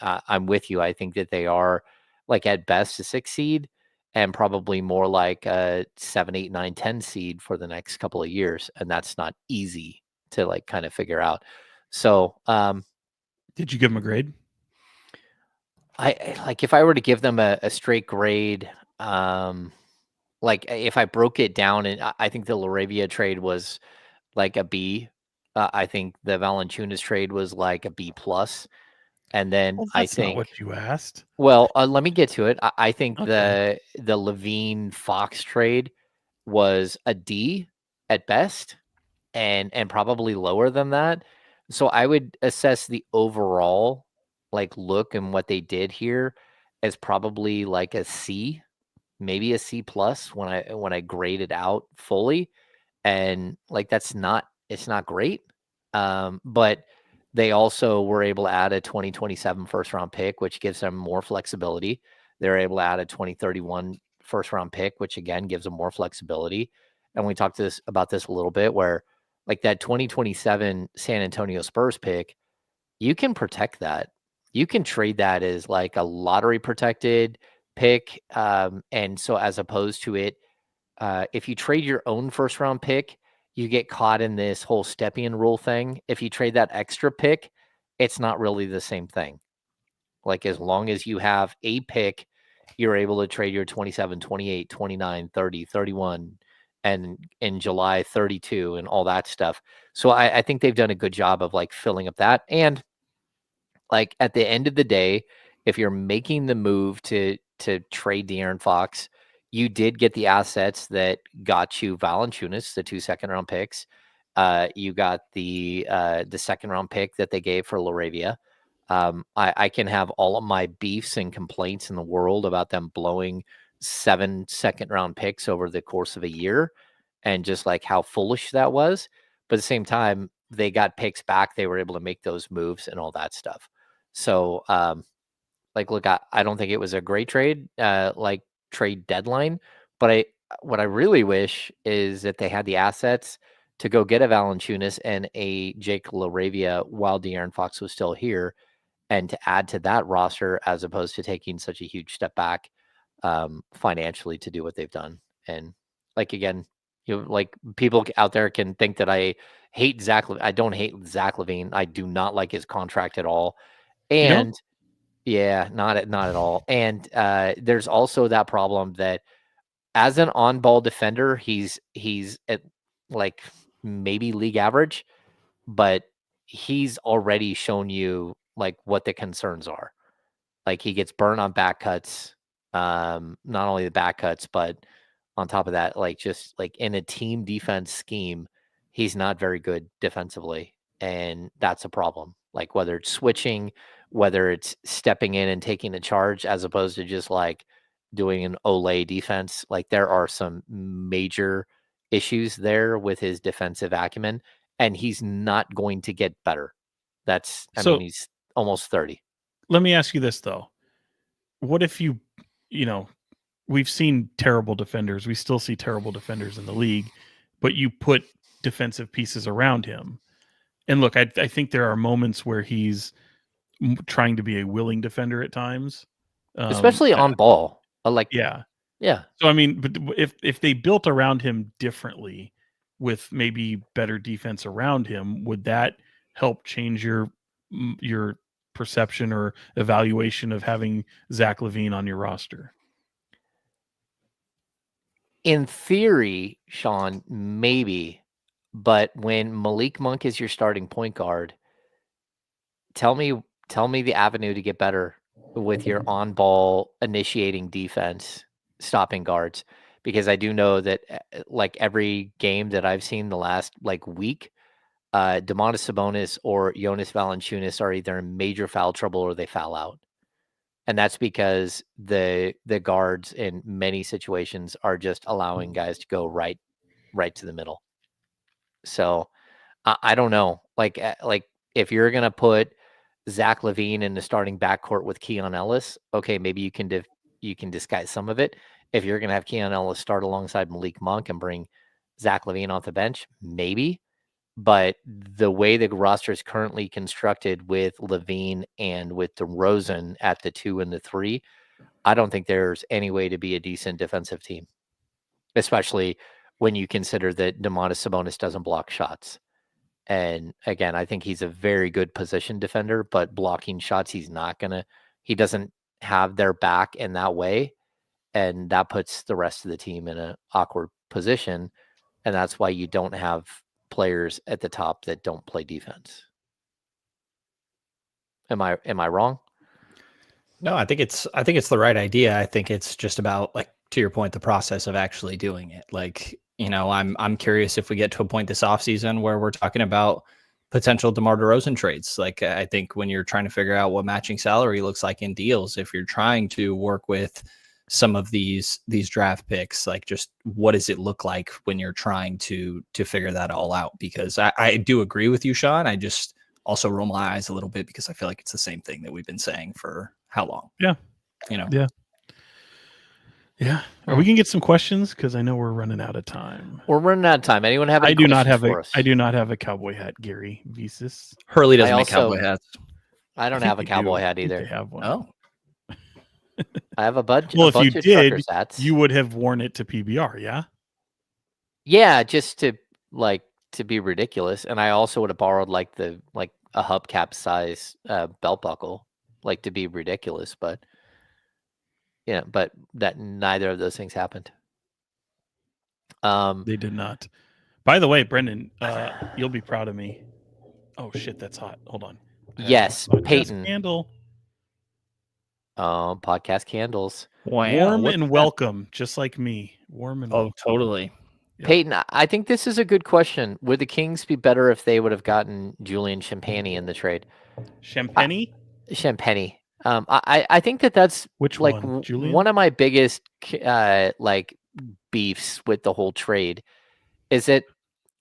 I'm with you. I think that they are like at best a 6 seed and probably more like a 7, 8, 9, 10 seed for the next couple of years. And that's not easy to like kind of figure out. So, did you give them a grade? I like if I were to give them a straight grade, like if I broke it down, and I think the LaRavia trade was like a B. I think the Valanciunas trade was like a B plus. And then Well, I that's not think, what you asked. well, let me get to it. I think Okay. the LaVine Fox trade was a D at best, and probably lower than that. So I would assess the overall like look and what they did here as probably like a C, maybe a C plus when I grade it out fully. And like it's not great. But they also were able to add a 2027 first round pick, which gives them more flexibility. They're able to add a 2031 first round pick, which again gives them more flexibility. And we talked about this a little bit, where like that 2027 San Antonio Spurs pick, you can protect that. You can trade that as like a lottery protected pick. And so as opposed to it, if you trade your own first round pick, you get caught in this whole Stepien rule thing. If you trade that extra pick, it's not really the same thing. Like as long as you have a pick, you're able to trade your 27, 28, 29, 30, 31, and in July 32 and all that stuff. So I think they've done a good job of like filling up that. And like at the end of the day, if you're making the move to trade De'Aaron Fox, you did get the assets that got you Valanciunas, the 2 second-round picks. You got the second-round pick that they gave for LaRavia. I can have all of my beefs and complaints in the world about them blowing 7 second-round picks over the course of a year and just like how foolish that was. But at the same time, they got picks back. They were able to make those moves and all that stuff. So, like, look, I don't think it was a great trade, like trade deadline, but what I really wish is that they had the assets to go get a Valanciunas and a Jake LaRavia while De'Aaron Fox was still here, and to add to that roster as opposed to taking such a huge step back financially to do what they've done. And like again, like people out there can think that I hate Zach. I don't hate Zach LaVine. I do not like his contract at all. You don't? And yeah, not at all. And there's also that problem that as an on-ball defender, he's at like maybe league average, but he's already shown you like what the concerns are. Like he gets burned on back cuts, not only the back cuts, but on top of that, like just like in a team defense scheme, he's not very good defensively, and that's a problem. Like whether it's switching, whether it's stepping in and taking a charge as opposed to just like doing an Olay defense, like there are some major issues there with his defensive acumen, and he's not going to get better. I mean, So he's almost 30. let me ask you this though. What if you know, we've seen terrible defenders. We still see terrible defenders in the league, but you put defensive pieces around him. And look, I think there are moments where he's trying to be a willing defender at times. Especially on ball. Like, yeah. Yeah. So I mean, but if they built around him differently with maybe better defense around him, would that help change your perception or evaluation of having Zach LaVine on your roster? In theory, Sean, maybe, but when Malik Monk is your starting point guard, tell me the avenue to get better with your on-ball initiating defense, stopping guards, because I do know that like every game that I've seen the last like week, Domantas Sabonis or Jonas Valanciunas are either in major foul trouble or they foul out. And that's because the guards in many situations are just allowing guys to go right to the middle. So I don't know. Like if you're gonna put Zach LaVine in the starting backcourt with Keon Ellis, okay, maybe you can disguise some of it. If you're gonna have Keon Ellis start alongside Malik Monk and bring Zach LaVine off the bench, maybe. But the way the roster is currently constructed with LaVine and with DeRozan at the 2 and the 3, I don't think there's any way to be a decent defensive team, especially when you consider that Domantas Sabonis doesn't block shots. And again, I think he's a very good position defender, but blocking shots, he doesn't have their back in that way. And that puts the rest of the team in an awkward position. And that's why you don't have players at the top that don't play defense. Am I wrong? No, I think it's the right idea. I think it's just about, like, to your point, the process of actually doing it. Like, I'm curious if we get to a point this offseason where we're talking about potential DeMar DeRozan trades. Like, I think when you're trying to figure out what matching salary looks like in deals, if you're trying to work with some of these draft picks, like, just what does it look like when you're trying to figure that all out? Because I do agree with you, Sean. I just also roll my eyes a little bit because I feel like it's the same thing that we've been saying for how long? Yeah. Yeah. Are we gonna get some questions? Because I know we're running out of time. We're running out of time. Anyone have any questions for us? I do not have a cowboy hat, Gary Vesis. Hurley doesn't make cowboy hats. I don't have a cowboy hat either. They have one. Oh. I have a bunch Well, of truckers hats. you would have worn it to PBR, yeah? Yeah, just to be ridiculous. And I also would have borrowed like a hubcap size belt buckle, like, to be ridiculous. But yeah, but that neither of those things happened. They did not. By the way, Brenden, you'll be proud of me. Oh shit, that's hot. Hold on. Yes, Peyton. Candle. Podcast candles. Wow, warm and welcome, just like me. Warm and welcome. Totally. Yep. Peyton, I think this is a good question. Would the Kings be better if they would have gotten Julian Champagnie in the trade? Champagnie? Champagnie. I think that's which like one? Julian? One of my biggest beefs with the whole trade is that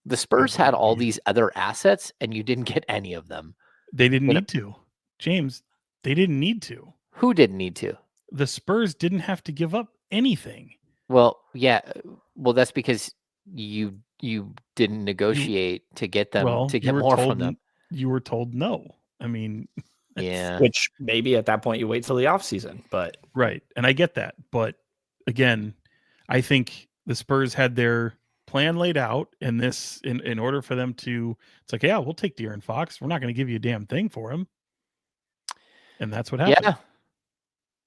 the Spurs had all these other assets and you didn't get any of them. They didn't need to. James, they didn't need to. Who didn't need to? The Spurs didn't have to give up anything. Well, yeah. Well, that's because you didn't negotiate to get them to get more from them. You were told no. I mean, yeah. Which maybe at that point you wait till the offseason, but right. And I get that. But again, I think the Spurs had their plan laid out, and this in order for them to, it's like, yeah, we'll take De'Aaron Fox. We're not going to give you a damn thing for him. And that's what happened.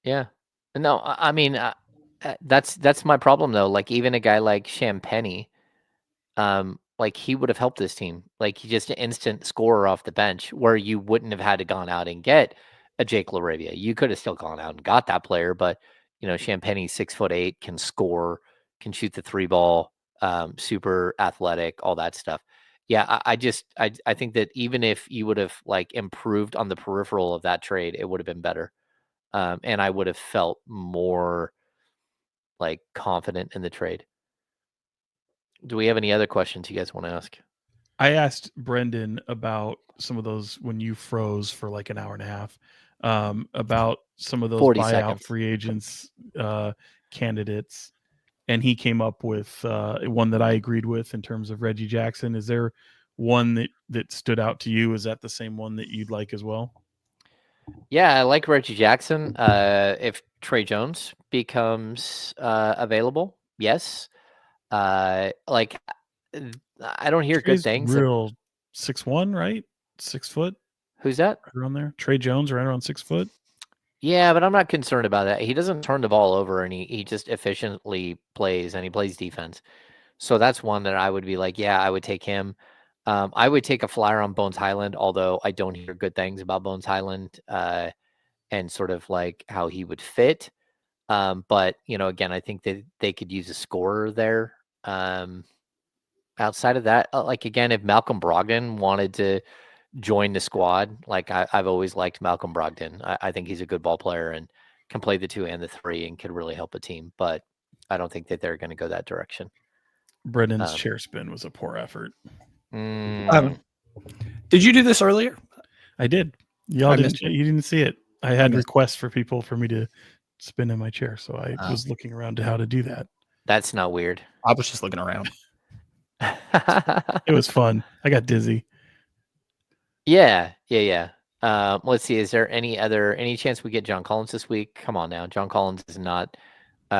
Yeah. No, I mean, that's my problem though. Like, even a guy like Champagnie, like, he would have helped this team. Like, he's just an instant scorer off the bench where you wouldn't have had to gone out and get a Jake LaRavia. You could have still gone out and got that player, but Champagnie's 6'8", can score, can shoot the 3 ball, super athletic, all that stuff. Yeah, I think that even if you would have improved on the peripheral of that trade, it would have been better. And I would have felt more confident in the trade. Do we have any other questions you guys want to ask? I asked Brenden about some of those when you froze for like an hour and a half, about some of those buyout free agents candidates. And he came up with one that I agreed with in terms of Reggie Jackson. Is there one that stood out to you? Is that the same one that you'd like as well? Yeah, I like Reggie Jackson. If Trey Jones becomes available, yes. I don't hear Trey's good things. Real 6'1", right? 6 foot. Who's that? Right around there. Trey Jones, right around 6 foot. Yeah, but I'm not concerned about that. He doesn't turn the ball over, and he just efficiently plays, and he plays defense. So that's one that I would be like, yeah, I would take him. I would take a flyer on Bones Highland, although I don't hear good things about Bones Highland and sort of like how he would fit. But, again, I think that they could use a scorer there. Outside of that, again, if Malcolm Brogdon wanted to join the squad, I've always liked Malcolm Brogdon. I think he's a good ball player and can play the 2 and the 3 and could really help a team. But I don't think that they're going to go that direction. Brendan's chair spin was a poor effort. Did you do this earlier? I did. Y'all didn't. You didn't see it. I had requests for people for me to spin in my chair, so I was looking around to how to do that. That's not weird. I was just looking around. It was fun. I got dizzy. Yeah. Let's see. Is there any chance we get John Collins this week? Come on now. John Collins is not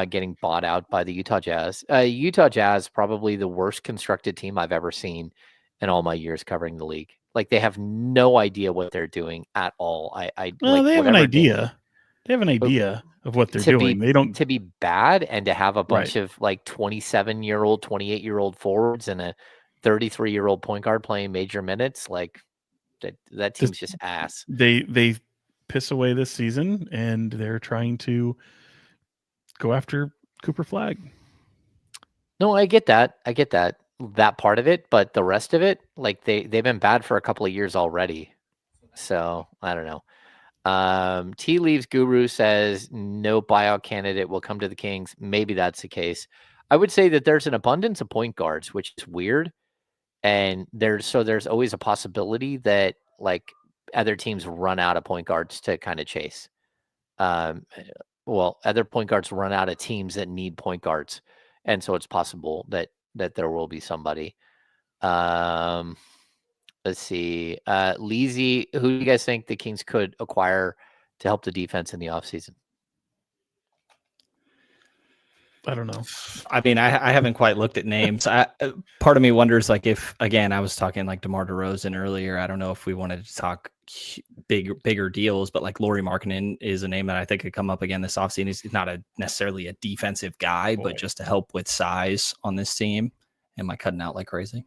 getting bought out by the Utah Jazz. Utah Jazz, probably the worst constructed team I've ever seen in all my years covering the league. Like, they have no idea what they're doing at all. They have an idea. They have an idea of what they're doing. They don't to be bad and to have a bunch of like 27-year-old, 28-year-old forwards and a 33-year-old point guard playing major minutes. Like, that team's just ass. They piss away this season, and they're trying to go after Cooper Flag. No, I get that part of it, but the rest of it, like, they've been bad for a couple of years already. So I don't know. Tea Leaves Guru says no buyout candidate will come to the Kings. Maybe that's the case. I would say that there's an abundance of point guards, which is weird. And there's always a possibility that, like, other teams run out of point guards to kind of chase. Other point guards run out of teams that need point guards. And so it's possible that there will be somebody. Let's see. Leezy, who do you guys think the Kings could acquire to help the defense in the offseason? I don't know. I mean, I haven't quite looked at names. Part of me wonders, like, if, again, I was talking like DeMar DeRozan earlier. I don't know if we wanted to talk bigger deals, but like Lauri Markkanen is a name that I think could come up again this offseason. He's not necessarily a defensive guy, but just to help with size on this team. Am I cutting out like crazy?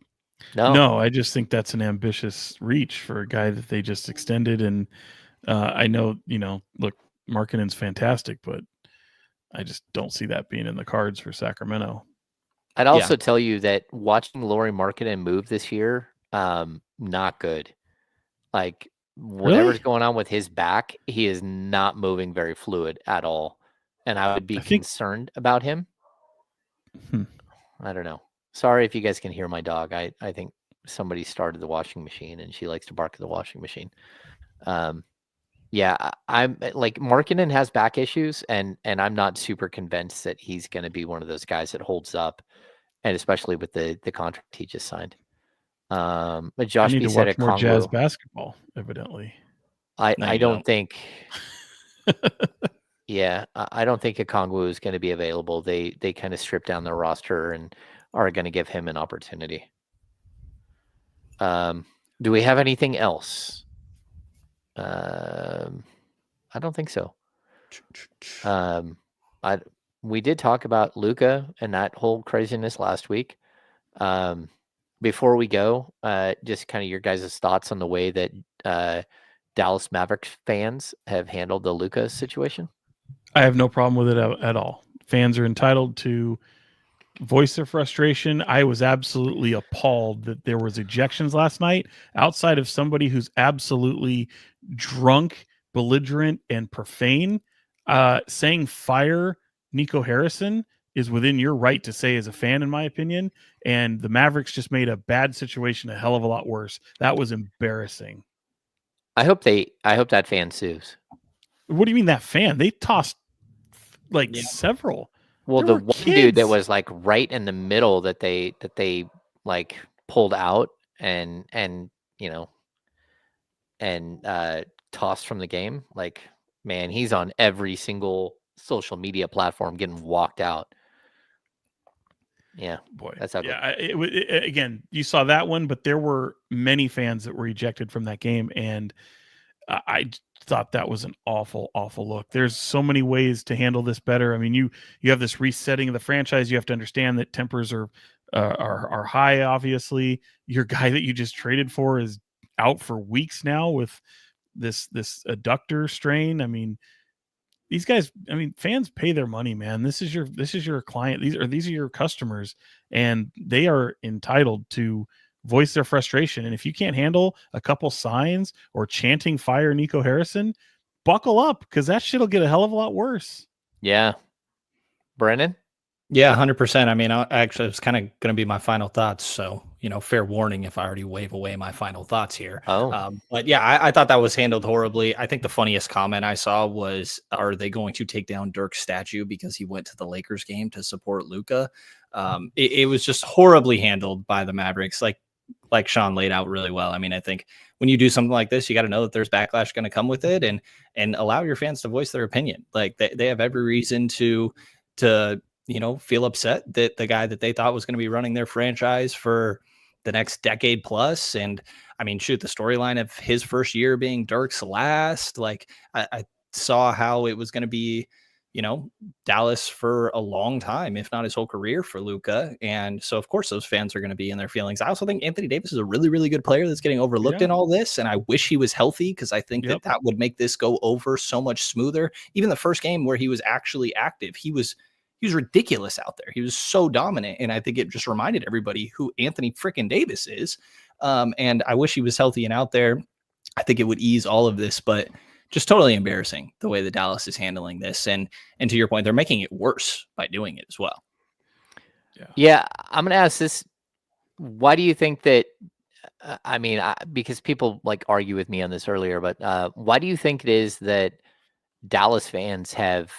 No, I just think that's an ambitious reach for a guy that they just extended. And I know, look, Markkanen's fantastic, but I just don't see that being in the cards for Sacramento. I'd also tell you that watching Lauri Markkanen move this year, not good. Like, whatever's going on with his back, he is not moving very fluid at all. And I would be concerned about him. I don't know. Sorry if you guys can hear my dog. I think somebody started the washing machine and she likes to bark at the washing machine. Yeah, I'm like, Markkanen has back issues, and I'm not super convinced that he's going to be one of those guys that holds up, and especially with the contract he just signed. But Josh I need B to said watch more Jazz basketball, evidently. I don't think. Yeah, I don't think Okongwu is going to be available. They kind of stripped down their roster and are going to give him an opportunity. Do we have anything else? I don't think so. We did talk about Luka and that whole craziness last week. Before we go, just kind of your guys' thoughts on the way that Dallas Mavericks fans have handled the Luka situation. I have no problem with it at all. Fans are entitled to voice their frustration. I was absolutely appalled that there was ejections last night outside of somebody who's absolutely drunk, belligerent, and profane. Saying fire Nico Harrison is within your right to say as a fan, in my opinion. And the Mavericks just made a bad situation a hell of a lot worse. That was embarrassing. I hope that fan sues. What do you mean that fan? They tossed several. Well, the one dude that was like right in the middle that they like pulled out and tossed from the game. Like, man, he's on every single social media platform getting walked out. Yeah, boy, that's ugly. Yeah, again, you saw that one, but there were many fans that were ejected from that game, and I thought that was an awful look. There's so many ways to handle this better. I mean, you have this resetting of the franchise. You have to understand that tempers are high. Obviously, your guy that you just traded for is out for weeks now with this adductor strain. I mean, these guys. I mean, fans pay their money, man. This is your client. These are your customers, and they are entitled to voice their frustration. And if you can't handle a couple signs or chanting fire Nico Harrison, buckle up, because that shit'll get a hell of a lot worse. Yeah. Brenden? Yeah, 100%. I mean, actually, it's kind of going to be my final thoughts. So, fair warning if I already wave away my final thoughts here. But yeah, I thought that was handled horribly. I think the funniest comment I saw was, are they going to take down Dirk's statue because he went to the Lakers game to support Luka? It was just horribly handled by the Mavericks. Like Sean laid out really well. I mean, I think when you do something like this, you got to know that there's backlash going to come with it, and allow your fans to voice their opinion. Like they have every reason to feel upset that the guy that they thought was going to be running their franchise for the next decade plus. And I mean, shoot, the storyline of his first year being Dirk's last, like I saw how it was going to be, Dallas for a long time, if not his whole career for Luka. And so, of course, those fans are going to be in their feelings. I also think Anthony Davis is a really, really good player that's getting overlooked in all this. And I wish he was healthy, because I think that would make this go over so much smoother. Even the first game where he was actually active, he was ridiculous out there. He was so dominant. And I think it just reminded everybody who Anthony freaking Davis is. And I wish he was healthy and out there. I think it would ease all of this, but just totally embarrassing the way that Dallas is handling this. And to your point, they're making it worse by doing it as well. Yeah. I'm going to ask this. Why do you think that, because people argue with me on this earlier, but why do you think it is that Dallas fans have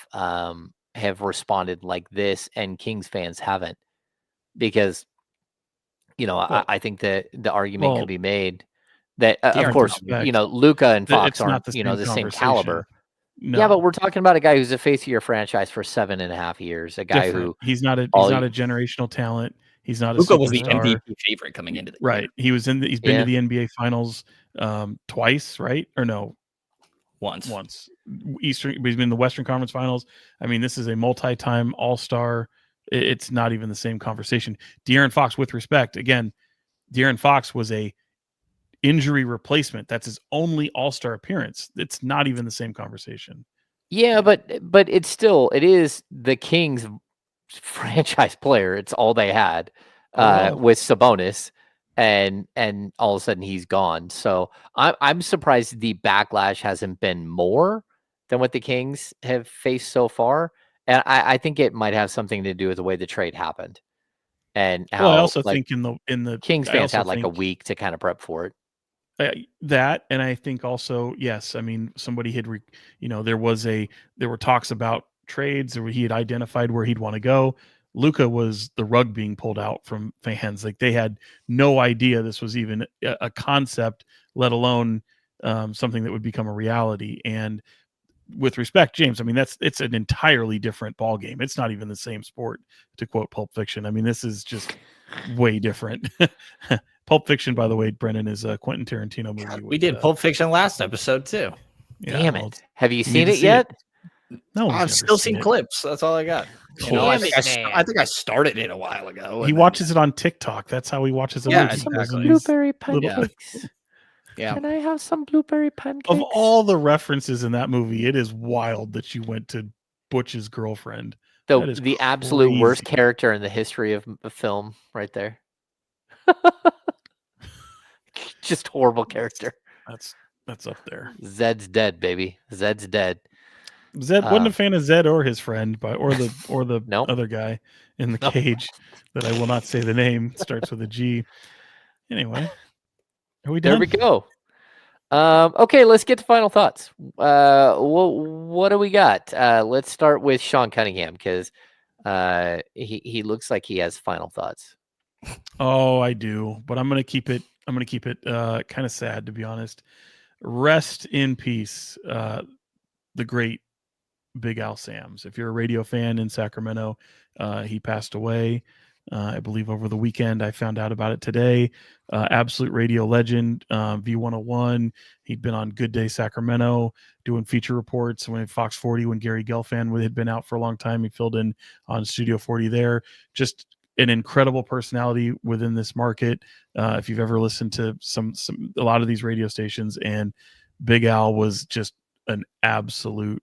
responded like this and Kings fans haven't? Because, I think that the argument could be made that, of course, Luka and Fox aren't, the same caliber. No. Yeah, but we're talking about a guy who's the face of your franchise for 7.5 years. A guy who he's not a generational talent. He's not Luka a superstar. Was the MVP favorite coming into the game. He's been to the NBA Finals twice, right? Or no? Once. He's been in the Western Conference Finals. I mean, this is a multi-time All-Star. It's not even the same conversation. De'Aaron Fox, with respect, again, De'Aaron Fox was a injury replacement. That's his only All-Star appearance. It's not even the same conversation. Yeah, but it is the Kings franchise player. It's all they had with Sabonis, and all of a sudden he's gone. So I'm surprised the backlash hasn't been more than what the Kings have faced so far. And I think it might have something to do with the way the trade happened, and how. Well, I also think in the Kings fans had a week to kind of prep for it. That, and I think also, yes, I mean, somebody had, there were talks about trades, or he had identified where he'd want to go. Luka was the rug being pulled out from fans. Like, they had no idea this was even a concept, let alone something that would become a reality. And with respect, James, I mean, it's an entirely different ball game. It's not even the same sport, to quote Pulp Fiction. I mean, this is just way different. Pulp Fiction, by the way, Brendan, is a Quentin Tarantino movie. We did Pulp Fiction last episode too. Damn it! Have you seen it yet? No, I've still seen clips. That's all I got. I think I started it a while ago. He watches it on TikTok. That's how he watches it. Yeah, exactly. Blueberry pancakes. Yeah. Can I have some blueberry pancakes? Of all the references in that movie, it is wild that you went to Butch's girlfriend. The absolute worst character in the history of film, right there. Just horrible character. That's up there. Zed's dead, baby. Zed's dead. Zed wasn't a fan of Zed or his friend, or the nope. other guy in the cage that I will not say the name. It starts with a G. Anyway, are we done? There we go. Okay, let's get to final thoughts. What do we got? Let's start with Sean Cunningham, because he looks like he has final thoughts. Oh, I do, but I'm gonna keep it kind of sad, to be honest. Rest in peace, the great Big Al Sams. If you're a radio fan in Sacramento, he passed away, I believe, over the weekend. I found out about it today. Absolute radio legend, V101. He'd been on Good Day Sacramento doing feature reports when Fox 40, when Gary Gelfand had been out for a long time. He filled in on Studio 40 there. Just an incredible personality within this market. If you've ever listened to a lot of these radio stations, and Big Al was just an absolute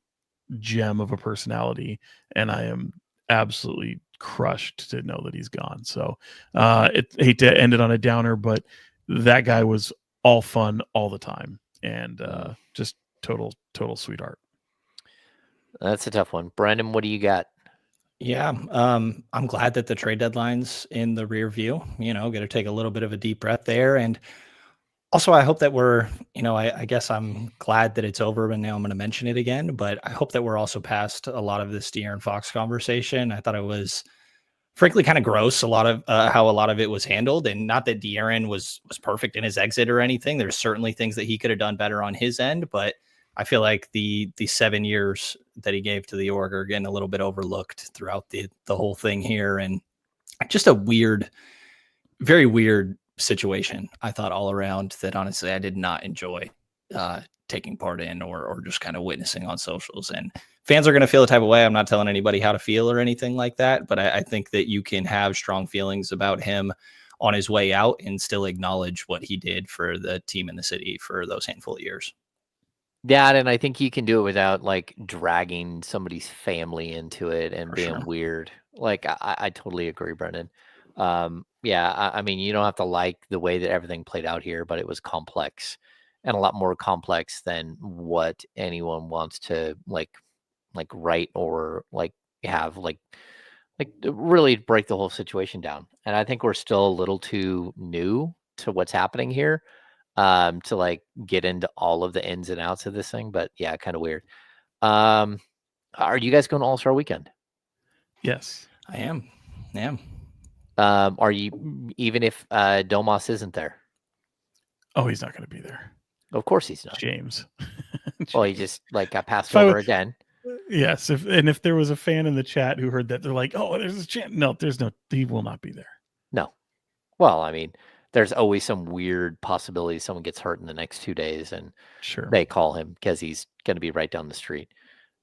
gem of a personality, and I am absolutely crushed to know that he's gone. So hate to end it on a downer, but that guy was all fun all the time, and just total sweetheart. That's a tough one. Brenden, what do you got? Yeah, I'm glad that the trade deadline's in the rear view. Got to take a little bit of a deep breath there, and also I hope that we're, I guess I'm glad that it's over, and now I'm going to mention it again. But I hope that we're also past a lot of this De'Aaron Fox conversation. I thought it was, frankly, kind of gross. A lot of how a lot of it was handled, and not that De'Aaron was perfect in his exit or anything. There's certainly things that he could have done better on his end, but I feel like the 7 years that he gave to the org are getting a little bit overlooked throughout the whole thing here, and just a very weird situation. I thought all around that honestly I did not enjoy taking part in or just kind of witnessing on socials. And fans are going to feel the type of way. I'm not telling anybody how to feel or anything like that, but I think that you can have strong feelings about him on his way out and still acknowledge what he did for the team in the city for those handful of years. That, and I think you can do it without like dragging somebody's family into it and For being sure. weird. Like I totally agree, Brendan. Yeah, I mean, you don't have to like the way that everything played out here, but it was complex and a lot more complex than what anyone wants to like write or like have like really break the whole situation down. And I think we're still a little too new to what's happening here to like get into all of the ins and outs of this thing. But yeah, kind of weird. Are you guys going to All-Star Weekend? Yes, I am. Yeah. Are you, even if Domas isn't there? Oh, he's not going to be there. Of course he's not. James. Well, he just like got passed If I over w- again. Yes, if there was a fan in the chat who heard that, they're like, "Oh, there's a chance." No, he will not be there. No. Well, I mean, there's always some weird possibility someone gets hurt in the next 2 days and Sure. they call him because he's going to be right down the street.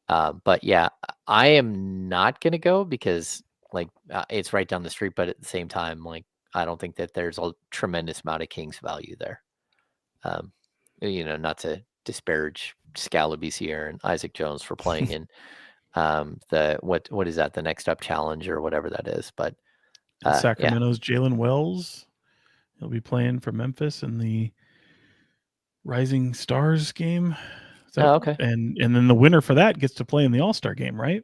But yeah, I am not going to go because like it's right down the street. But at the same time, like I don't think that there's a tremendous amount of Kings value there. Not to disparage Scalaby Sierra and Isaac Jones for playing in the what is that, the Next Up Challenge or whatever that is. But Sacramento's Jalen Wells, he'll be playing for Memphis in the Rising Stars game. Okay. And then the winner for that gets to play in the All-Star game, right?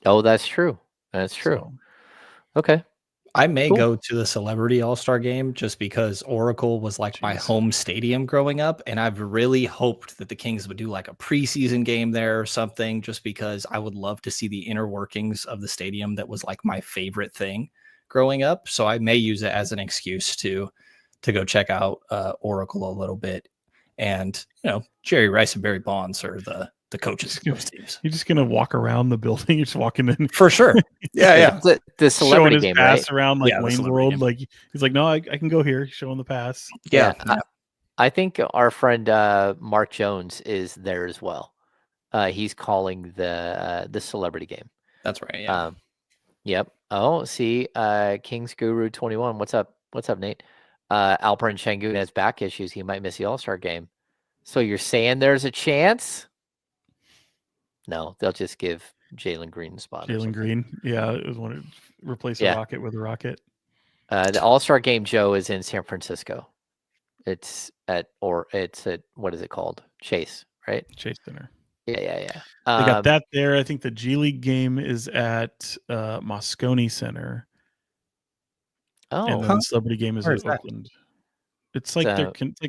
Oh, that's true. That's true. So, okay. I may go to the Celebrity All-Star game just because Oracle was like my home stadium growing up. And I've really hoped that the Kings would do like a preseason game there or something, just because I would love to see the inner workings of the stadium. That was like my favorite thing growing up. So I may use it as an excuse to go check out Oracle a little bit. And, Jerry Rice and Barry Bonds are the coaches of those teams. You're just gonna walk around the building. You're just walking in for sure. Yeah. The celebrity showing his game, pass right? around like Wayne World. Game. Like he's like, no, I can go here. Showing the pass. Yeah. I think our friend Mark Jones is there as well. He's calling the celebrity game. That's right. Yeah. Yep. Oh, see, Kings Guru 21. What's up? What's up, Nate? Alperen Şengün has back issues. He might miss the All-Star game. So you're saying there's a chance? No, they'll just give Jalen Green the spot. Jalen Green. Yeah, it was one to replace a Rocket with a Rocket. The All-Star game, Joe, is in San Francisco. It's at what is it called? Chase, right? Chase Center. Yeah. They got that there. I think the G League game is at Moscone Center. Oh, and then the celebrity game is at Oakland. It's like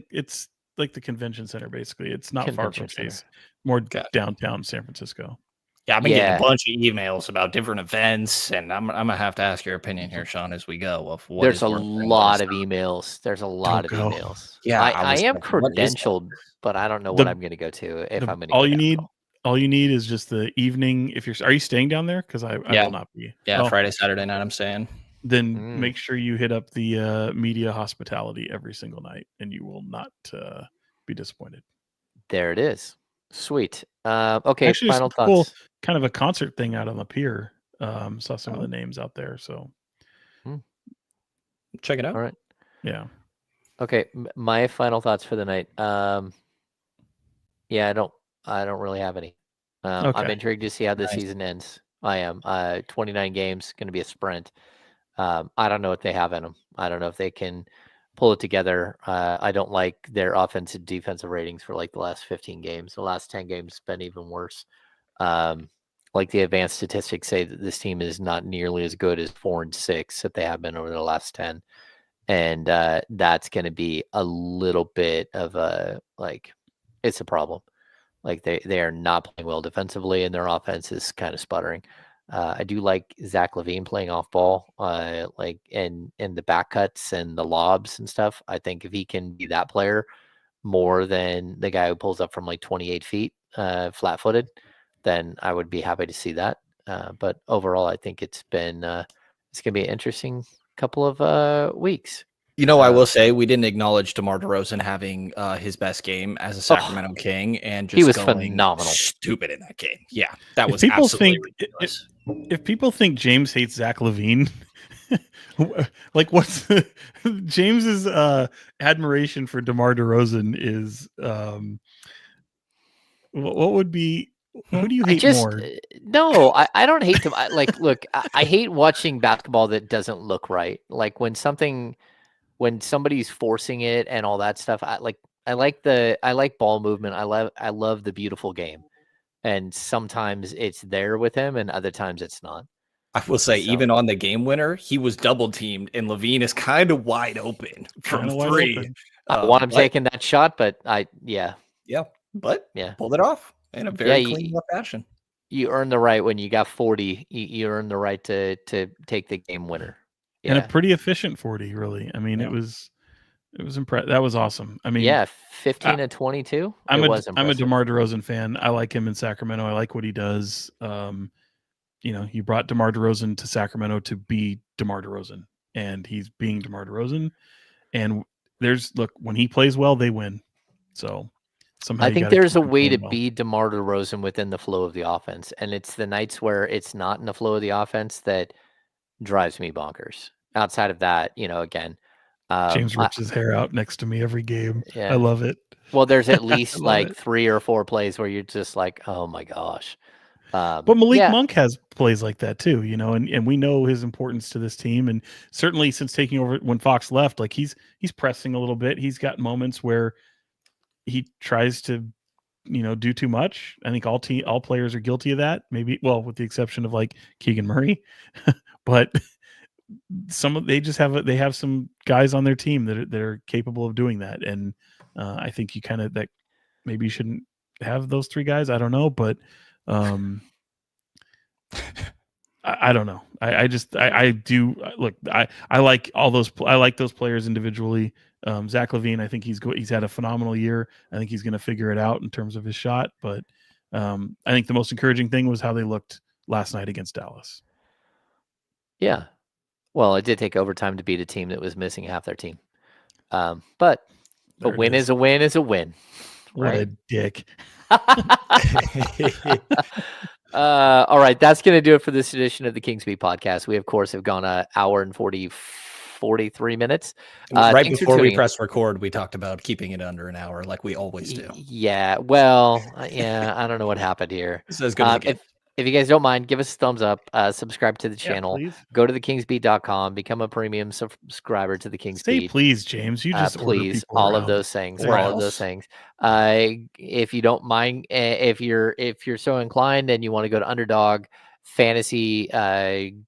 it's like the convention center, basically. It's not far from Chase. More downtown San Francisco. Yeah, I've been getting a bunch of emails about different events, and I'm gonna have to ask your opinion here, Sean, as we go. Of what there's a lot of emails. There's a lot of emails. Yeah, I am credentialed, but I don't know what I'm going to go to if I'm going to. All you need is just the evening. Are you staying down there? Because I will not be. Yeah, Friday, Saturday night, I'm staying. Then make sure you hit up the media hospitality every single night, and you will not be disappointed. There it is. Sweet. Okay. Actually, final thoughts. Cool, kind of a concert thing out on the pier. Saw some of the names out there, so check it out. All right. Yeah. Okay. My final thoughts for the night. Yeah, I don't really have any. I'm intrigued to see how this season ends. I am. 29 games, going to be a sprint. I don't know what they have in them. I don't know if they can pull it together. I don't like their offensive defensive ratings for like the last 15 games. The last 10 games been even worse. like the advanced statistics say that this team is not nearly as good as 4-6 that they have been over the last 10. And that's going to be a little bit of a, like, it's a problem. Like they are not playing well defensively, and their offense is kind of sputtering. I do like Zach LaVine playing off ball, like in the back cuts and the lobs and stuff. I think if he can be that player more than the guy who pulls up from like 28 feet, flat footed, then I would be happy to see that. But overall, I think it's been it's gonna be an interesting couple of weeks. You know, I will say we didn't acknowledge DeMar DeRozan having his best game as a Sacramento King, and just he was going phenomenal. Stupid in that game. Yeah, that If was people absolutely think ridiculous. if people think James hates Zach LaVine, like what's James's admiration for DeMar DeRozan is what would be, who do you hate more? No, I don't hate them. Look, I hate watching basketball that doesn't look right. Like when somebody's forcing it and all that stuff. I like ball movement. I love the beautiful game. And sometimes it's there with him, and other times it's not. I will say, even on the game winner, he was double teamed, and LaVine is kind of wide open from three. I want him taking that shot, but yeah, but pulled it off in a very clean fashion. You earn the right when you got 40. You earn the right to take the game winner, and a pretty efficient 40. Really, I mean, it was impressive. That was awesome. I mean, 15 to 22. I'm a DeMar DeRozan fan. I like him in Sacramento. I like what he does. You brought DeMar DeRozan to Sacramento to be DeMar DeRozan, and he's being DeMar DeRozan. And when he plays well, they win. So somehow I think there's a way to be DeMar DeRozan within the flow of the offense, and it's the nights where it's not in the flow of the offense that drives me bonkers. Outside of that, again. James rips his hair out next to me every game. Yeah. I love it. Well, there's at least like 3 or 4 plays where you're just like, oh my gosh. But Malik Monk has plays like that too, and we know his importance to this team. And certainly since taking over when Fox left, like he's pressing a little bit. He's got moments where he tries to, do too much. I think all players are guilty of that. Maybe, well, with the exception of like Keegan Murray, but they have some guys on their team that are capable of doing that. And I think that maybe you shouldn't have those 3 guys. I don't know, but I don't know. I do look. I like all those. I like those players individually. Zach LaVine, I think he's had a phenomenal year. I think he's going to figure it out in terms of his shot. But I think the most encouraging thing was how they looked last night against Dallas. Yeah. Well, it did take overtime to beat a team that was missing half their team. But a win is a win is a win. What a dick. All right. That's going to do it for this edition of the Kings Beat podcast. We, of course, have gone an hour and 43 minutes. Right before we press record, we talked about keeping it under an hour like we always do. Yeah. Well, I don't know what happened here. This is good. If you guys don't mind, give us a thumbs up, subscribe to the channel, go to thekingsbeat.com, become a premium subscriber to the Kings Beat. Say please, James. You just please, all of those things. If you don't mind, if you're so inclined and you want to go to Underdog Fantasy,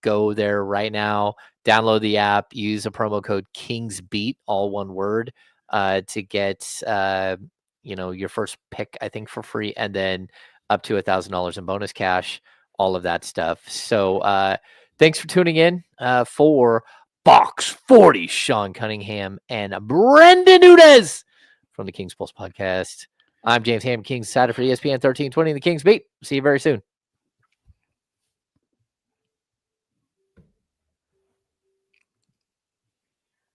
go there right now. Download the app. Use a promo code KingsBeat, all one word, to get your first pick, I think, for free, and then up to $1,000 in bonus cash, all of that stuff. So thanks for tuning in for Box 40, Sean Cunningham and Brenden Nunes from the Kings Pulse podcast. I'm James Ham, Kings Insider for ESPN 1320 and the Kings Beat. See you very soon.